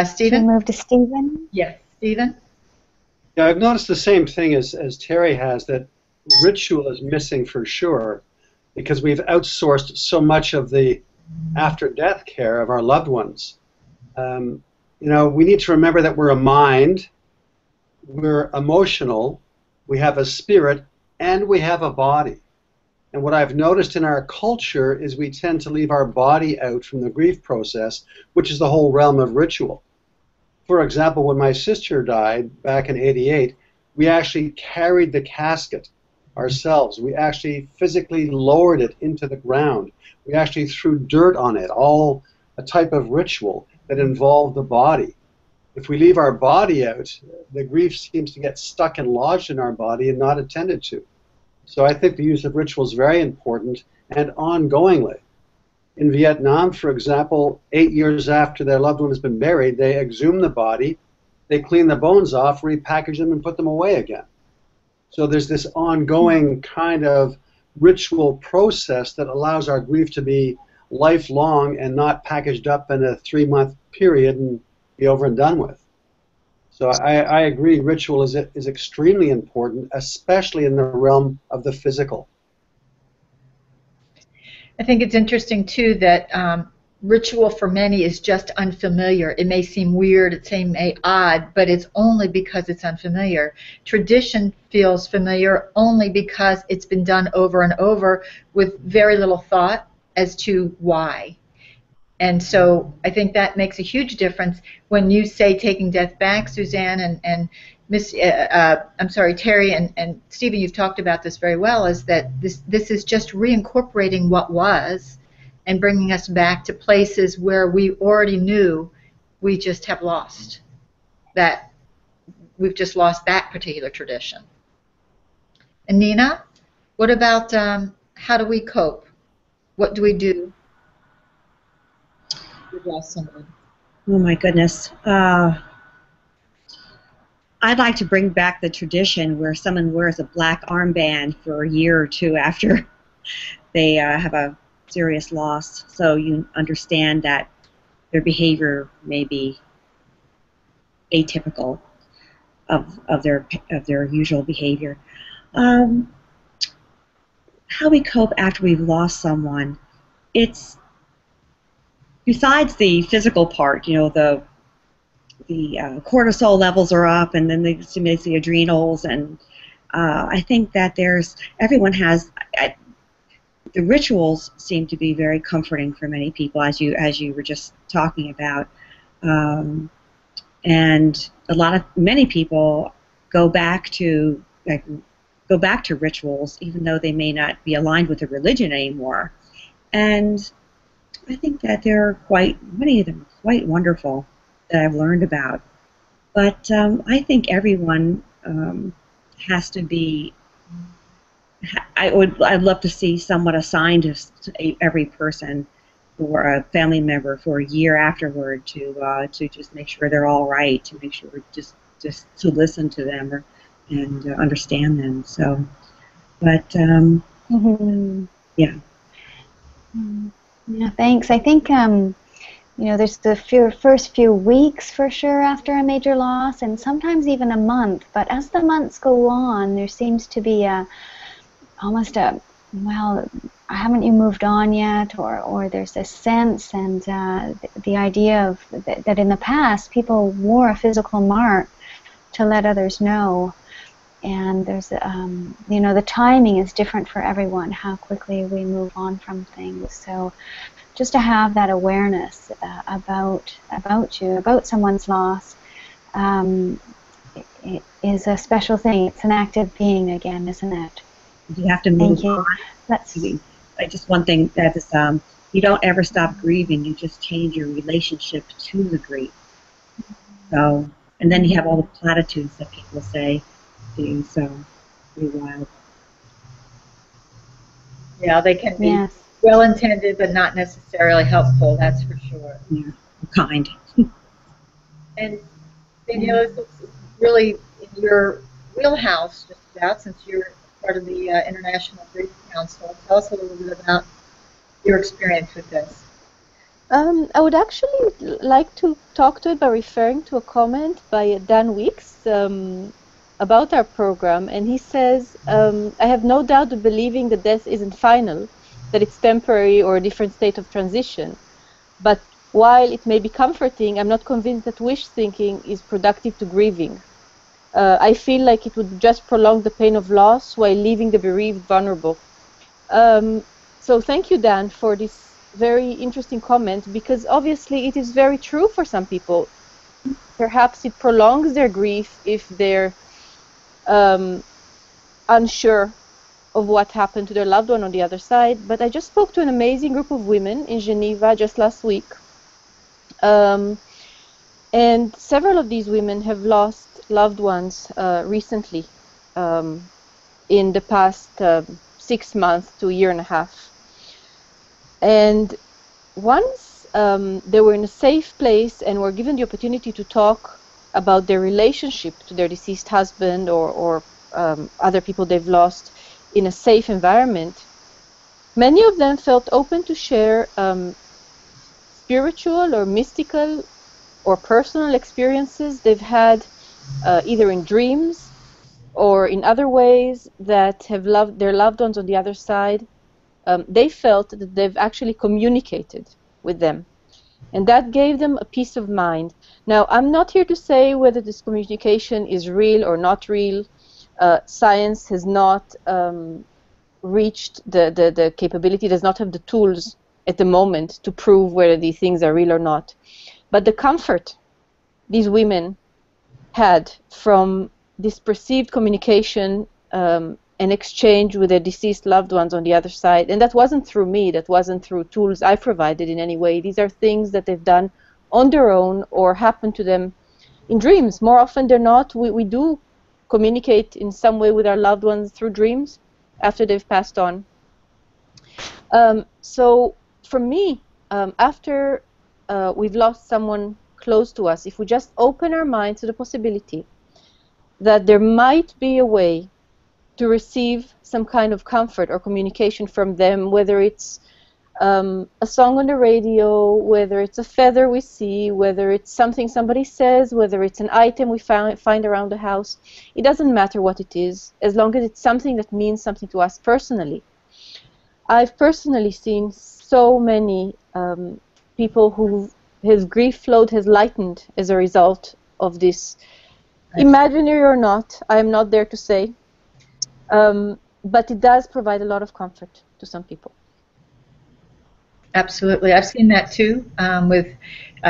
Stephen? Move to Stephen? Yes, Stephen? Yeah, I've noticed the same thing as Terry has, that ritual is missing for sure because we've outsourced so much of the after-death care of our loved ones. We need to remember that we're a mind, we're emotional, we have a spirit, and we have a body. And what I've noticed in our culture is we tend to leave our body out from the grief process, which is the whole realm of ritual. For example, when my sister died back in '88, we actually carried the casket ourselves. We actually physically lowered it into the ground. We actually threw dirt on it, all a type of ritual that involved the body. If we leave our body out, the grief seems to get stuck and lodged in our body and not attended to. So I think the use of ritual is very important and ongoingly. In Vietnam, for example, 8 years after their loved one has been buried, they exhume the body, they clean the bones off, repackage them, and put them away again. So there's this ongoing kind of ritual process that allows our grief to be lifelong and not packaged up in a 3-month period and be over and done with. So I agree, ritual is extremely important, especially in the realm of the physical. I think it's interesting too that ritual for many is just unfamiliar. It may seem weird, it may seem odd, but it's only because it's unfamiliar. Tradition feels familiar only because it's been done over and over with very little thought as to why. And so I think that makes a huge difference when you say taking death back, Suzanne and Terry and Stephen, you've talked about this very well, is that this is just reincorporating what was and bringing us back to places where we already knew, we just have lost that, we've just lost that particular tradition. And Nina, what about how do we cope? What do we do? We've lost someone. Oh my goodness. I'd like to bring back the tradition where someone wears a black armband for a year or two after they have a serious loss, so you understand that their behavior may be atypical of their usual behavior. How we cope after we've lost someone, it's besides the physical part, you know, the cortisol levels are up, and then they stimulate the adrenals, and I think that everyone has. The rituals seem to be very comforting for many people, as you were just talking about, and many people go back to rituals, even though they may not be aligned with a religion anymore, and I think that many of them are quite wonderful that I've learned about. But I think everyone has to be. I'd love to see someone assigned to every person or a family member for a year afterward to just make sure they're all right, to make sure just to listen to them and understand them. So, but yeah. Yeah, thanks. I think you know, there's the first few weeks for sure after a major loss, and sometimes even a month. But as the months go on, there seems to be almost well, haven't you moved on yet? Or there's a sense, and the idea of that in the past people wore a physical mark to let others know. And there's, you know, the timing is different for everyone, how quickly we move on from things. So just to have that awareness about you, about someone's loss, it is a special thing. It's an active being again, isn't it? You have to move on. Just one thing that is, you don't ever stop grieving. You just change your relationship to the grief. So, and then you have all the platitudes that people say to you. So, pretty wild. Yeah, they can be well-intended, but not necessarily helpful. That's for sure. Yeah, kind. And Daniela, it's really in your wheelhouse, just about, since you're part of the International Grief Council. Tell us a little bit about your experience with this. I would actually like to talk to it by referring to a comment by Dan Weeks about our program, and he says, I have no doubt that believing that death isn't final, that it's temporary or a different state of transition. But while it may be comforting, I'm not convinced that wish thinking is productive to grieving. I feel like it would just prolong the pain of loss while leaving the bereaved vulnerable. So thank you, Dan, for this very interesting comment, because obviously it is very true for some people. Perhaps it prolongs their grief if they're unsure of what happened to their loved one on the other side. But I just spoke to an amazing group of women in Geneva just last week. And several of these women have lost loved ones recently, in the past 6 months to a year and a half. And once they were in a safe place and were given the opportunity to talk about their relationship to their deceased husband or other people they've lost in a safe environment, many of them felt open to share spiritual or mystical or personal experiences they've had either in dreams or in other ways, that have loved their loved ones on the other side, they felt that they've actually communicated with them. And that gave them a peace of mind. Now, I'm not here to say whether this communication is real or not real. Science has not reached the capability, does not have the tools at the moment to prove whether these things are real or not. But the comfort these women had from this perceived communication and exchange with their deceased loved ones on the other side, and that wasn't through me, that wasn't through tools I provided in any way. These are things that they've done on their own or happen to them in dreams. More often than not, we do communicate in some way with our loved ones through dreams after they've passed on. So for me, after we've lost someone close to us, if we just open our minds to the possibility that there might be a way to receive some kind of comfort or communication from them, whether it's a song on the radio, whether it's a feather we see, whether it's something somebody says, whether it's an item we find around the house. It doesn't matter what it is, as long as it's something that means something to us personally. I've personally seen so many people whose grief load has lightened as a result of this. Imaginary or not, I am not there to say. But it does provide a lot of comfort to some people. Absolutely. I've seen that too with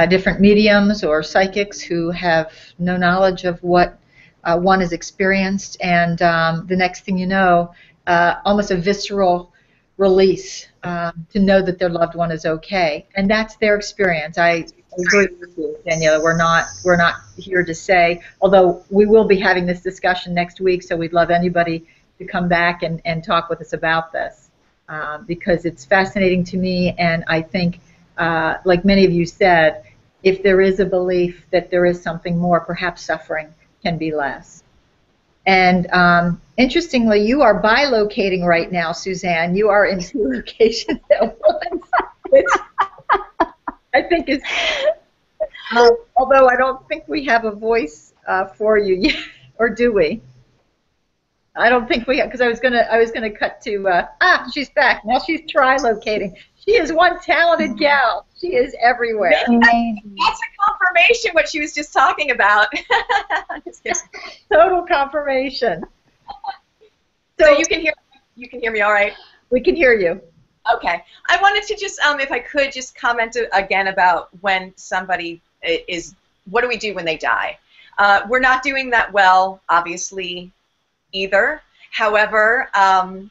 different mediums or psychics who have no knowledge of what one has experienced, and the next thing you know, almost a visceral release to know that their loved one is okay. And that's their experience. I agree with you, Daniela. We're not here to say, although we will be having this discussion next week, so we'd love anybody to come back and talk with us about this, because it's fascinating to me, and I think, like many of you said, if there is a belief that there is something more, perhaps suffering can be less. And interestingly, you are bilocating right now, Suzanne. You are in 2 locations at once, which I think is, although I don't think we have a voice for you yet, or do we? I don't think we have, because I was gonna cut to she's back now. She's tri-locating. She is one talented gal. She is everywhere. Amazing. That's a confirmation what she was just talking about. Just kidding. Total confirmation. So you can hear me all right? We can hear you. Okay. I wanted to just, if I could, just comment again about when somebody is, what do we do when they die? We're not doing that well, obviously, either. However,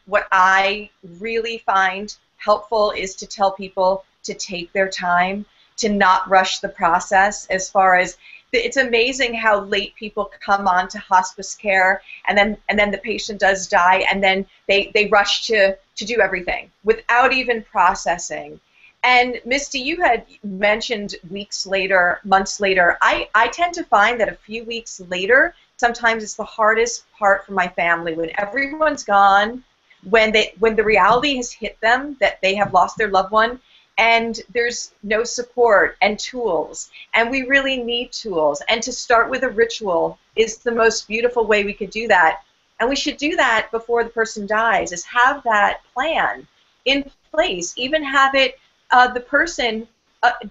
what I really find helpful is to tell people to take their time, to not rush the process. As far as, it's amazing how late people come on to hospice care, and then the patient does die, and then they rush to do everything without even processing. And Misty, you had mentioned weeks later, months later. I tend to find that a few weeks later, sometimes it's the hardest part for my family, when everyone's gone, when the reality has hit them that they have lost their loved one, and there's no support and tools, and we really need tools. And to start with a ritual is the most beautiful way we could do that. And we should do that before the person dies, is have that plan in place, even have it the person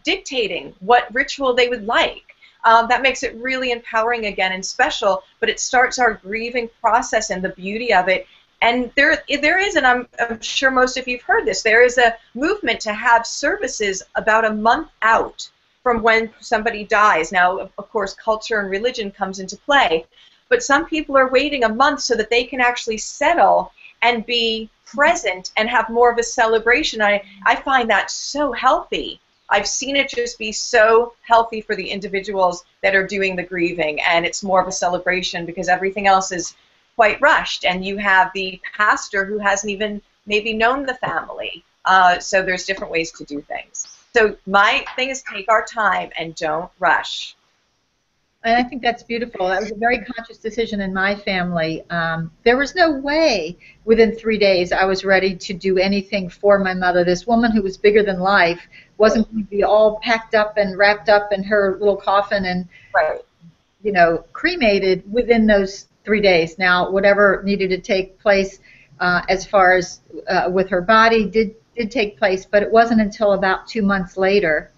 dictating what ritual they would like. That makes it really empowering again and special, but it starts our grieving process and the beauty of it. And there is, and I'm sure most of you have heard this, there is a movement to have services about a month out from when somebody dies. Now, of course, culture and religion comes into play, but some people are waiting a month so that they can actually settle and be present and have more of a celebration. I find that so healthy. I've seen it just be so healthy for the individuals that are doing the grieving, and it's more of a celebration because everything else is quite rushed, and you have the pastor who hasn't even maybe known the family. So there's different ways to do things. So my thing is, take our time and don't rush. And I think that's beautiful. That was a very conscious decision in my family. There was no way within 3 days I was ready to do anything for my mother. This woman who was bigger than life wasn't going to be all packed up and wrapped up in her little coffin and, right. cremated within those 3 days. Now, whatever needed to take place as far as with her body did take place, but it wasn't until about 2 months later,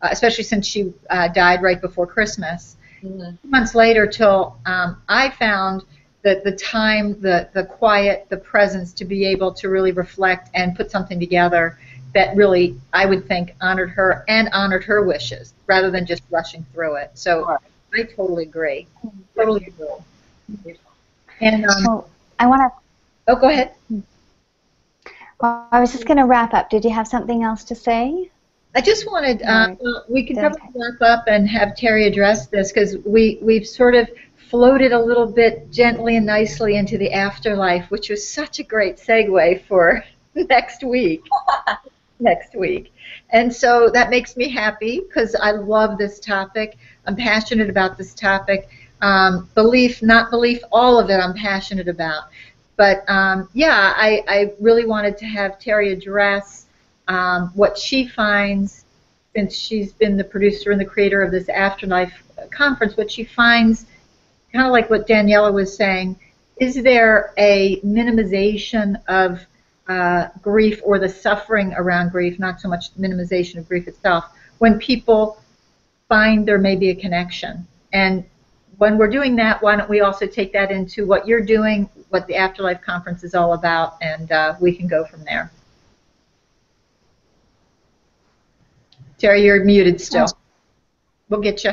especially since she died right before Christmas. 2 months later till I found that the time, the quiet, the presence to be able to really reflect and put something together that really, I would think, honored her and honored her wishes rather than just rushing through it. So I totally agree. Totally agree. And well, I want to. Oh, go ahead. Well, I was just going to wrap up. Did you have something else to say? I just wanted, we could probably wrap up and have Terry address this because we've sort of floated a little bit gently and nicely into the afterlife, which was such a great segue for next week. And so that makes me happy because I love this topic. I'm passionate about this topic. Belief, not belief, all of it I'm passionate about. But yeah, I really wanted to have Terry address what she finds, since she's been the producer and the creator of this Afterlife conference, what she finds, kind of like what Daniela was saying, is there a minimization of grief or the suffering around grief, not so much minimization of grief itself, when people find there may be a connection? And when we're doing that, why don't we also take that into what you're doing, what the Afterlife Conference is all about, and we can go from there. Terry, you're muted still. We'll get you.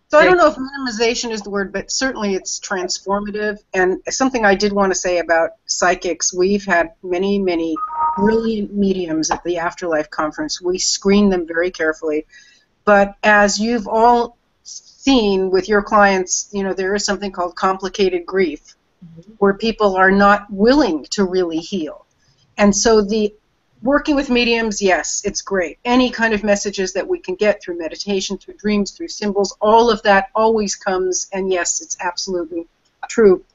So I don't know if minimization is the word, but certainly it's transformative. And something I did want to say about psychics, we've had many, many brilliant mediums at the Afterlife Conference. We screen them very carefully. But as you've all seen with your clients, there is something called complicated grief, where people are not willing to really heal. And so the working with mediums, yes, it's great. Any kind of messages that we can get through meditation, through dreams, through symbols, all of that always comes, and yes, it's absolutely true.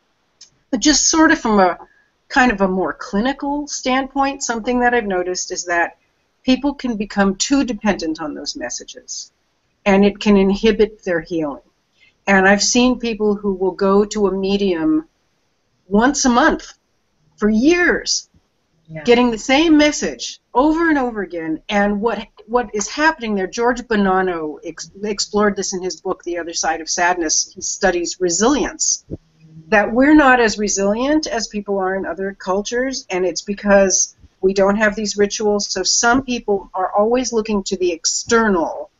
But just sort of from a kind of a more clinical standpoint, something that I've noticed is that people can become too dependent on those messages, and it can inhibit their healing. And I've seen people who will go to a medium once a month for years, getting the same message over and over again. And what is happening there, George Bonanno explored this in his book, The Other Side of Sadness. He studies resilience, that we're not as resilient as people are in other cultures, and it's because we don't have these rituals. So some people are always looking to the external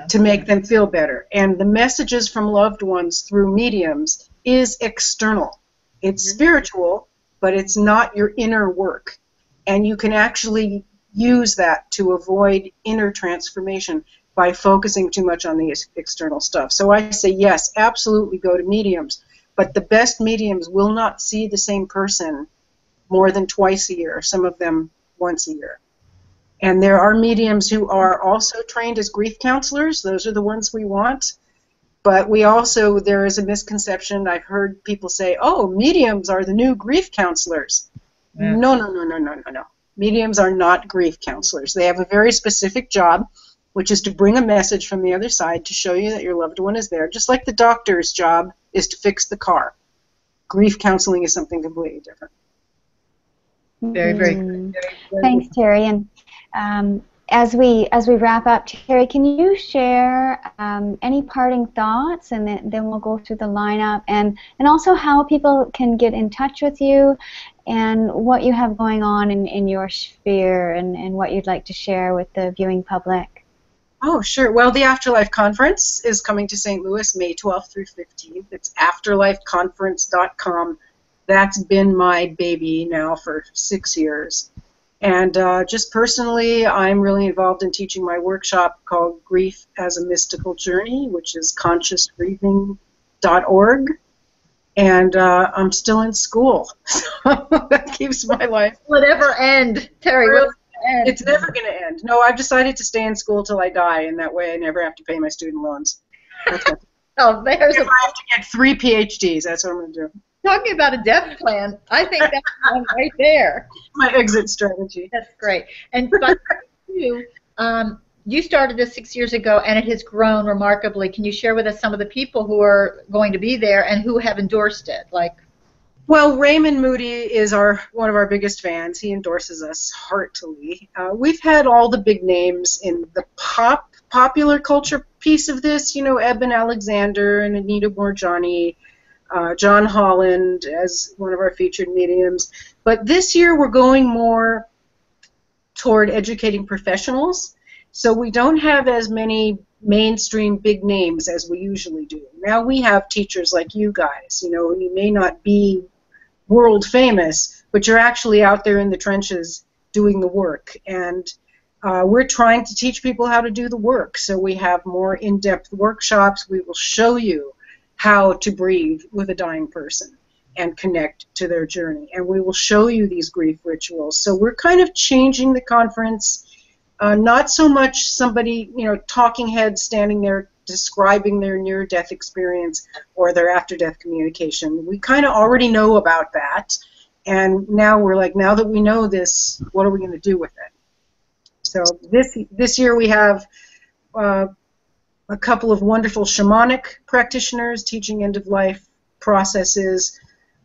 to make them feel better. And the messages from loved ones through mediums is external. It's spiritual, but it's not your inner work. And you can actually use that to avoid inner transformation by focusing too much on the external stuff. So I say, yes, absolutely go to mediums. But the best mediums will not see the same person more than twice a year, some of them once a year. And there are mediums who are also trained as grief counselors. Those are the ones we want. But we also, there is a misconception. I've heard people say, oh, mediums are the new grief counselors. Yeah. No. Mediums are not grief counselors. They have a very specific job, which is to bring a message from the other side to show you that your loved one is there, just like the doctor's job is to fix the car. Grief counseling is something completely different. Very, very good. Thanks, Terry. And as we wrap up, Terry, can you share any parting thoughts, and then we'll go through the lineup, and also how people can get in touch with you, and what you have going on in your sphere, and what you'd like to share with the viewing public. Oh, sure. Well, the Afterlife Conference is coming to St. Louis May 12th through 15th. It's afterlifeconference.com. That's been my baby now for 6 years. And just personally, I'm really involved in teaching my workshop called Grief as a Mystical Journey, which is consciousgrieving.org. And I'm still in school, so that keeps my life. Will it ever end, Terry? Will it end? It's never going to end. No, I've decided to stay in school till I die, and that way I never have to pay my student loans. Oh, there's I have to get 3 PhDs. That's what I'm going to do. Talking about a death plan, I think that's one right there. My exit strategy. That's great. And but too, you started this 6 years ago, and it has grown remarkably. Can you share with us some of the people who are going to be there and who have endorsed it? Well, Raymond Moody is one of our biggest fans. He endorses us heartily. We've had all the big names in the popular culture piece of this, Eben Alexander and Anita Moorjani, John Holland as one of our featured mediums. But this year we're going more toward educating professionals, so we don't have as many mainstream big names as we usually do. Now we have teachers like you guys, you may not be world famous, but you're actually out there in the trenches doing the work, and we're trying to teach people how to do the work. So we have more in-depth workshops. We will show you how to breathe with a dying person and connect to their journey, and we will show you these grief rituals. So we're kind of changing the conference, not so much somebody, talking head standing there describing their near-death experience or their after-death communication. We kind of already know about that, and now we're like, now that we know this, what are we going to do with it? So this year we have a couple of wonderful shamanic practitioners teaching end-of-life processes.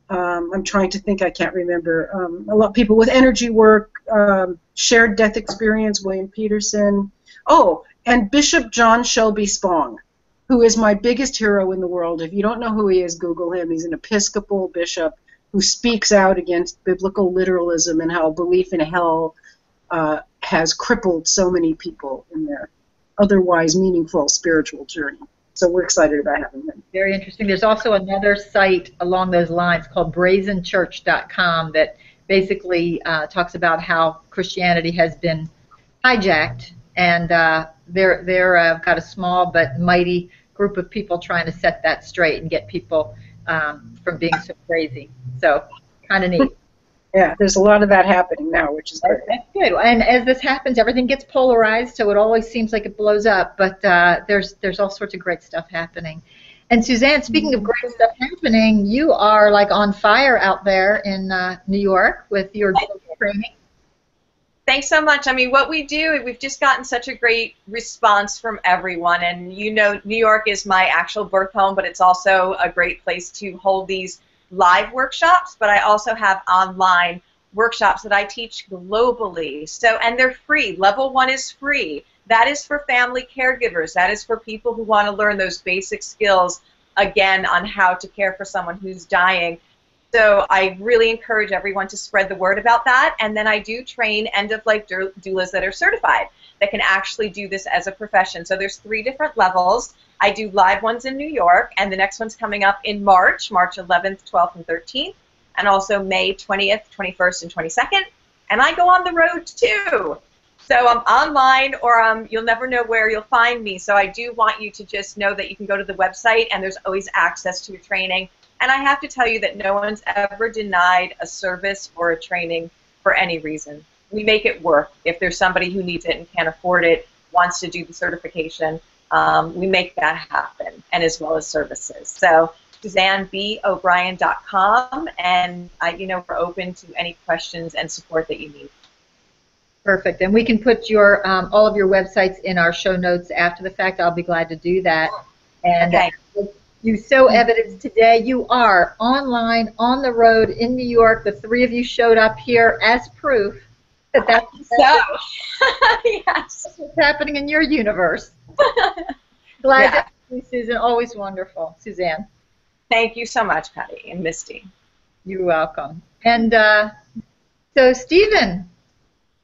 I'm trying to think, I can't remember. A lot of people with energy work, shared death experience, William Peterson. Oh, and Bishop John Shelby Spong, who is my biggest hero in the world. If you don't know who he is, Google him. He's an Episcopal bishop who speaks out against biblical literalism and how belief in hell has crippled so many people in their otherwise meaningful spiritual journey. So we're excited about having him. Very interesting. There's also another site along those lines called brazenchurch.com that basically talks about how Christianity has been hijacked, and they're got a small but mighty group of people trying to set that straight and get people from being so crazy. So kind of neat. Yeah, there's a lot of that happening now, which is great. That's good. And as this happens, everything gets polarized, so it always seems like it blows up. But there's all sorts of great stuff happening. And Suzanne, speaking of great stuff happening, you are like on fire out there in New York with your training. Thanks so much. I mean, what we do, we've just gotten such a great response from everyone. And New York is my actual birth home, but it's also a great place to hold these live workshops. But I also have online workshops that I teach globally. So, and they're free. Level 1 is free. That is for family caregivers. That is for people who want to learn those basic skills, again, on how to care for someone who's dying. So I really encourage everyone to spread the word about that. And then I do train end-of-life doulas that are certified that can actually do this as a profession. So there's 3 different levels. I do live ones in New York, and the next one's coming up in March 11th, 12th, and 13th, and also May 20th, 21st, and 22nd. And I go on the road too. So I'm online, or you'll never know where you'll find me. So I do want you to just know that you can go to the website, and there's always access to a training. And I have to tell you that no one's ever denied a service or a training for any reason. We make it work. If there's somebody who needs it and can't afford it, wants to do the certification, we make that happen, and as well as services. So SuzanneBO'Brien.com, and we're open to any questions and support that you need. Perfect. And we can put your all of your websites in our show notes after the fact. I'll be glad to do that. And okay. You so evidenced today. You are online, on the road in New York. The 3 of you showed up here as proof that that's yes. what's happening in your universe. Glad to have you, Susan. Always wonderful, Suzanne. Thank you so much, Patty and Misty. You're welcome. And so, Stephen,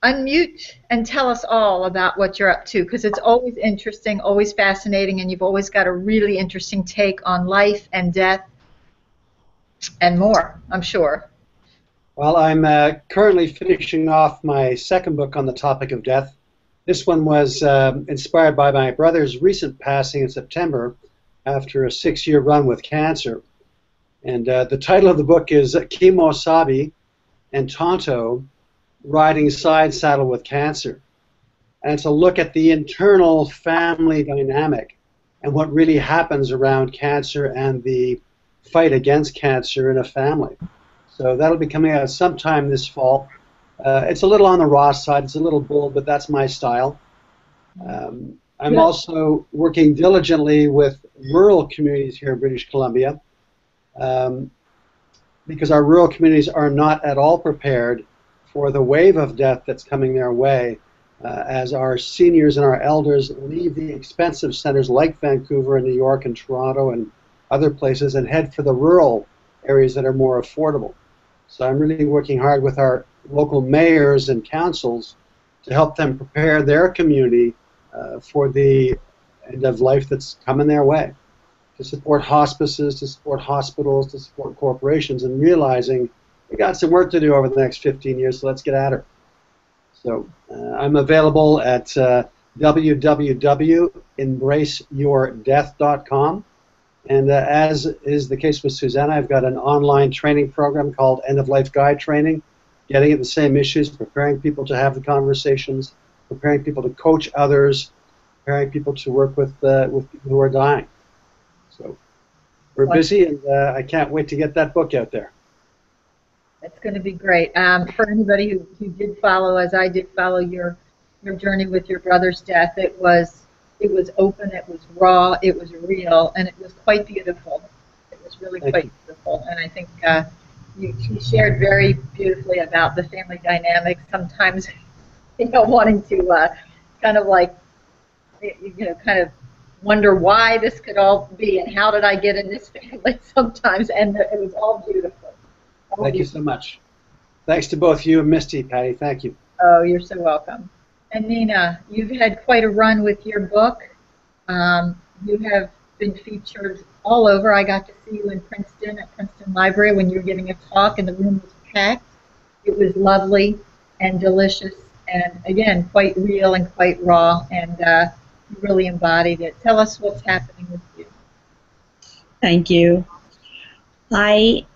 unmute and tell us all about what you're up to, because it's always interesting, always fascinating, and you've always got a really interesting take on life and death and more, I'm sure. Well, I'm currently finishing off my 2nd book on the topic of death. This one was inspired by my brother's recent passing in September after a 6-year run with cancer. And the title of the book is Kimo Sabi and Tonto, Riding Side Saddle with Cancer. And it's a look at the internal family dynamic and what really happens around cancer and the fight against cancer in a family. So that'll be coming out sometime this fall. It's a little on the raw side, it's a little bold, but that's my style. I'm also working diligently with rural communities here in British Columbia, because our rural communities are not at all prepared for the wave of death that's coming their way, as our seniors and our elders leave the expensive centers like Vancouver and New York and Toronto and other places and head for the rural areas that are more affordable. So I'm really working hard with our local mayors and councils to help them prepare their community for the end of life that's coming their way, to support hospices, to support hospitals, to support corporations, and realizing we got some work to do over the next 15 years, so let's get at her. So I'm available at www.embraceyourdeath.com. And as is the case with Susanna, I've got an online training program called End of Life Guide Training, getting at the same issues, preparing people to have the conversations, preparing people to coach others, preparing people to work with people who are dying. So we're busy, and I can't wait to get that book out there. It's going to be great. For anybody who did follow, as I did follow your journey with your brother's death, it was open, it was raw, it was real, and it was quite beautiful. It was really quite beautiful, and I think you shared very beautifully about the family dynamics. Sometimes, wanting to kind of like, kind of wonder why this could all be and how did I get in this family sometimes, and it was all beautiful. Thank you so much. Thanks to both you and Misty, Patty. Thank you. Oh, you're so welcome. And Nina, you've had quite a run with your book. You have been featured all over. I got to see you in Princeton at Princeton Library when you were giving a talk, and the room was packed. It was lovely and delicious, and again, quite real and quite raw, and you really embodied it. Tell us what's happening with you. Thank you. I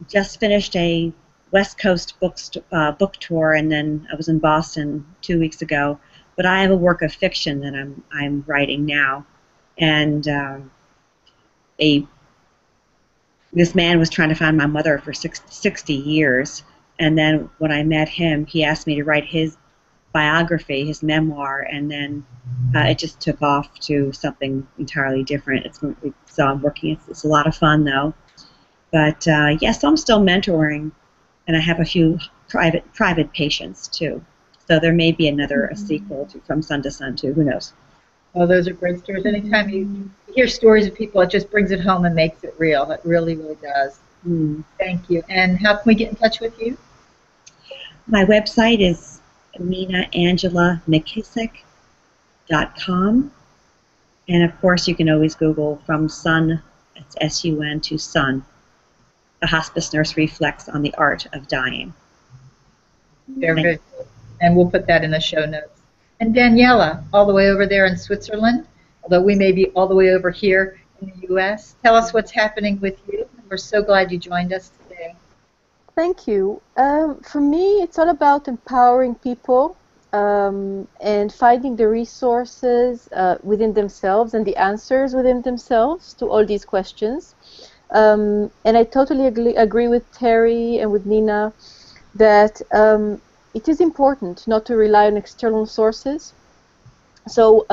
just finished a West Coast book tour, and then I was in Boston 2 weeks ago. But I have a work of fiction that I'm writing now, and this man was trying to find my mother for 60 years, and then when I met him, he asked me to write his biography, his memoir, and then it just took off to something entirely different. So I'm working. It's a lot of fun, though. But yes, I'm still mentoring, and I have a few private patients too. So there may be a sequel to From Sun to Sun too. Who knows? Oh, those are great stories. Anytime you hear stories of people, it just brings it home and makes it real. It really, really does. Thank you. And how can we get in touch with you? My website is ninaangelamckissick.com, and of course you can always Google From Sun, it's S-U-N, to Sun. The hospice nurse reflects on the art of dying. Very good. And we'll put that in the show notes. And Daniela, all the way over there in Switzerland, although we may be all the way over here in the U.S., tell us what's happening with you. We're so glad you joined us today. Thank you. For me, it's all about empowering people and finding the resources within themselves and the answers within themselves to all these questions. And I totally agree with Terry and with Nina that it is important not to rely on external sources. So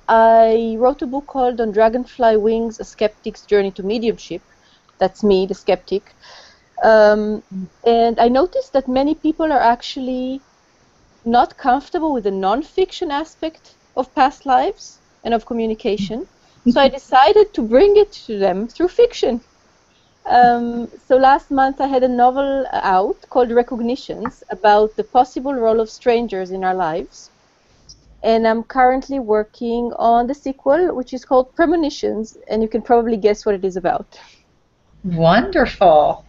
I wrote a book called On Dragonfly Wings, A Skeptic's Journey to Mediumship. That's me, the skeptic. And I noticed that many people are actually not comfortable with the non-fiction aspect of past lives and of communication. So I decided to bring it to them through fiction. So last month I had a novel out called Recognitions about the possible role of strangers in our lives. And I'm currently working on the sequel, which is called Premonitions, and you can probably guess what it is about. Wonderful.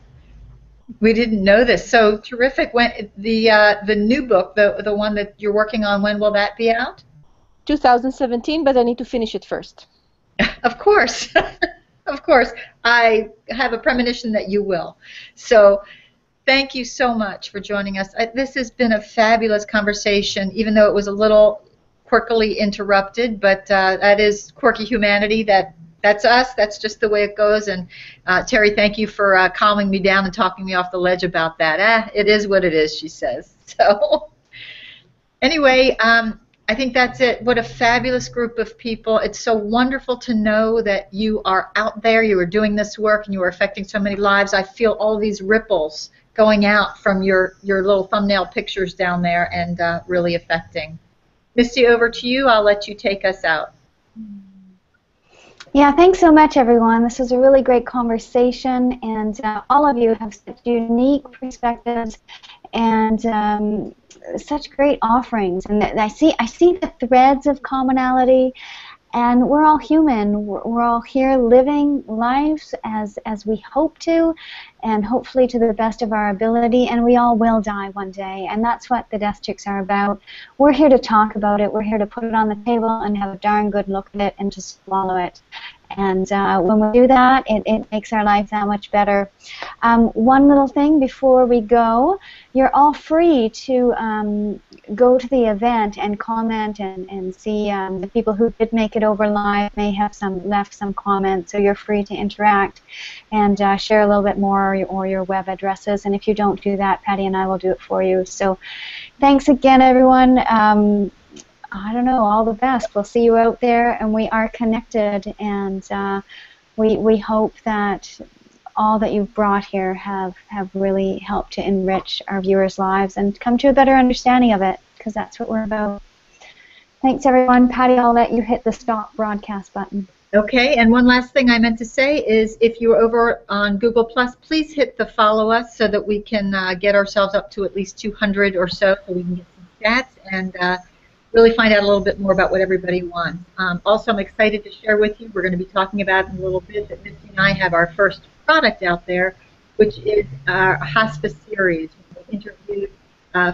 We didn't know this. So terrific. When the new book, the one that you're working on, when will that be out? 2017, but I need to finish it first. Of course. Of course. I have a premonition that you will. So thank you so much for joining us. This has been a fabulous conversation, even though it was a little quirkily interrupted, but that is quirky humanity. That's us. That's just the way it goes. And Terry, thank you for calming me down and talking me off the ledge about that. It is what it is, she says. So anyway, I think that's it. What a fabulous group of people. It's so wonderful to know that you are out there, you are doing this work, and you are affecting so many lives. I feel all these ripples going out from your little thumbnail pictures down there and really affecting. Misty, over to you. I'll let you take us out. Yeah, thanks so much, everyone. This was a really great conversation, and all of you have such unique perspectives and such great offerings. And I see the threads of commonality, and we're all human. We're all here living lives as we hope to, and hopefully to the best of our ability, and we all will die one day, and that's what the Death Chicks are about. We're here to talk about it. We're here to put it on the table and have a darn good look at it and to swallow it. And when we do that, it makes our life that much better. One little thing before we go, you're all free to go to the event and comment and see the people who did make it over live may have left some comments, so you're free to interact and share a little bit more or your web addresses. And if you don't do that, Patty and I will do it for you. So thanks again, everyone. I don't know, all the best. We'll see you out there, and we are connected, and we hope that all that you've brought here have really helped to enrich our viewers' lives and come to a better understanding of it, because that's what we're about. Thanks, everyone. Patty, I'll let you hit the stop broadcast button. Okay, and one last thing I meant to say is if you're over on Google+, please hit the follow us so that we can get ourselves up to at least 200 or so we can get some stats and really find out a little bit more about what everybody wants. Also, I'm excited to share with you, we're going to be talking about in a little bit, that Misty and I have our first product out there, which is our hospice series. We interviewed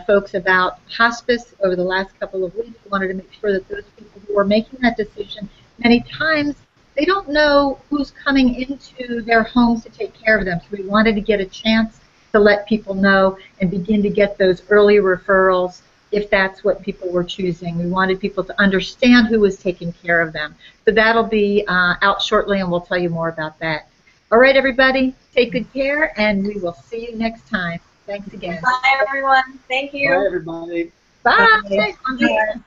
folks about hospice over the last couple of weeks. We wanted to make sure that those people who are making that decision, many times they don't know who's coming into their homes to take care of them. So we wanted to get a chance to let people know and begin to get those early referrals if that's what people were choosing. We wanted people to understand who was taking care of them. So that'll be out shortly, and we'll tell you more about that. All right, everybody, take good care, and we will see you next time. Thanks again. Bye, everyone. Thank you. Bye, everybody. Bye. Bye.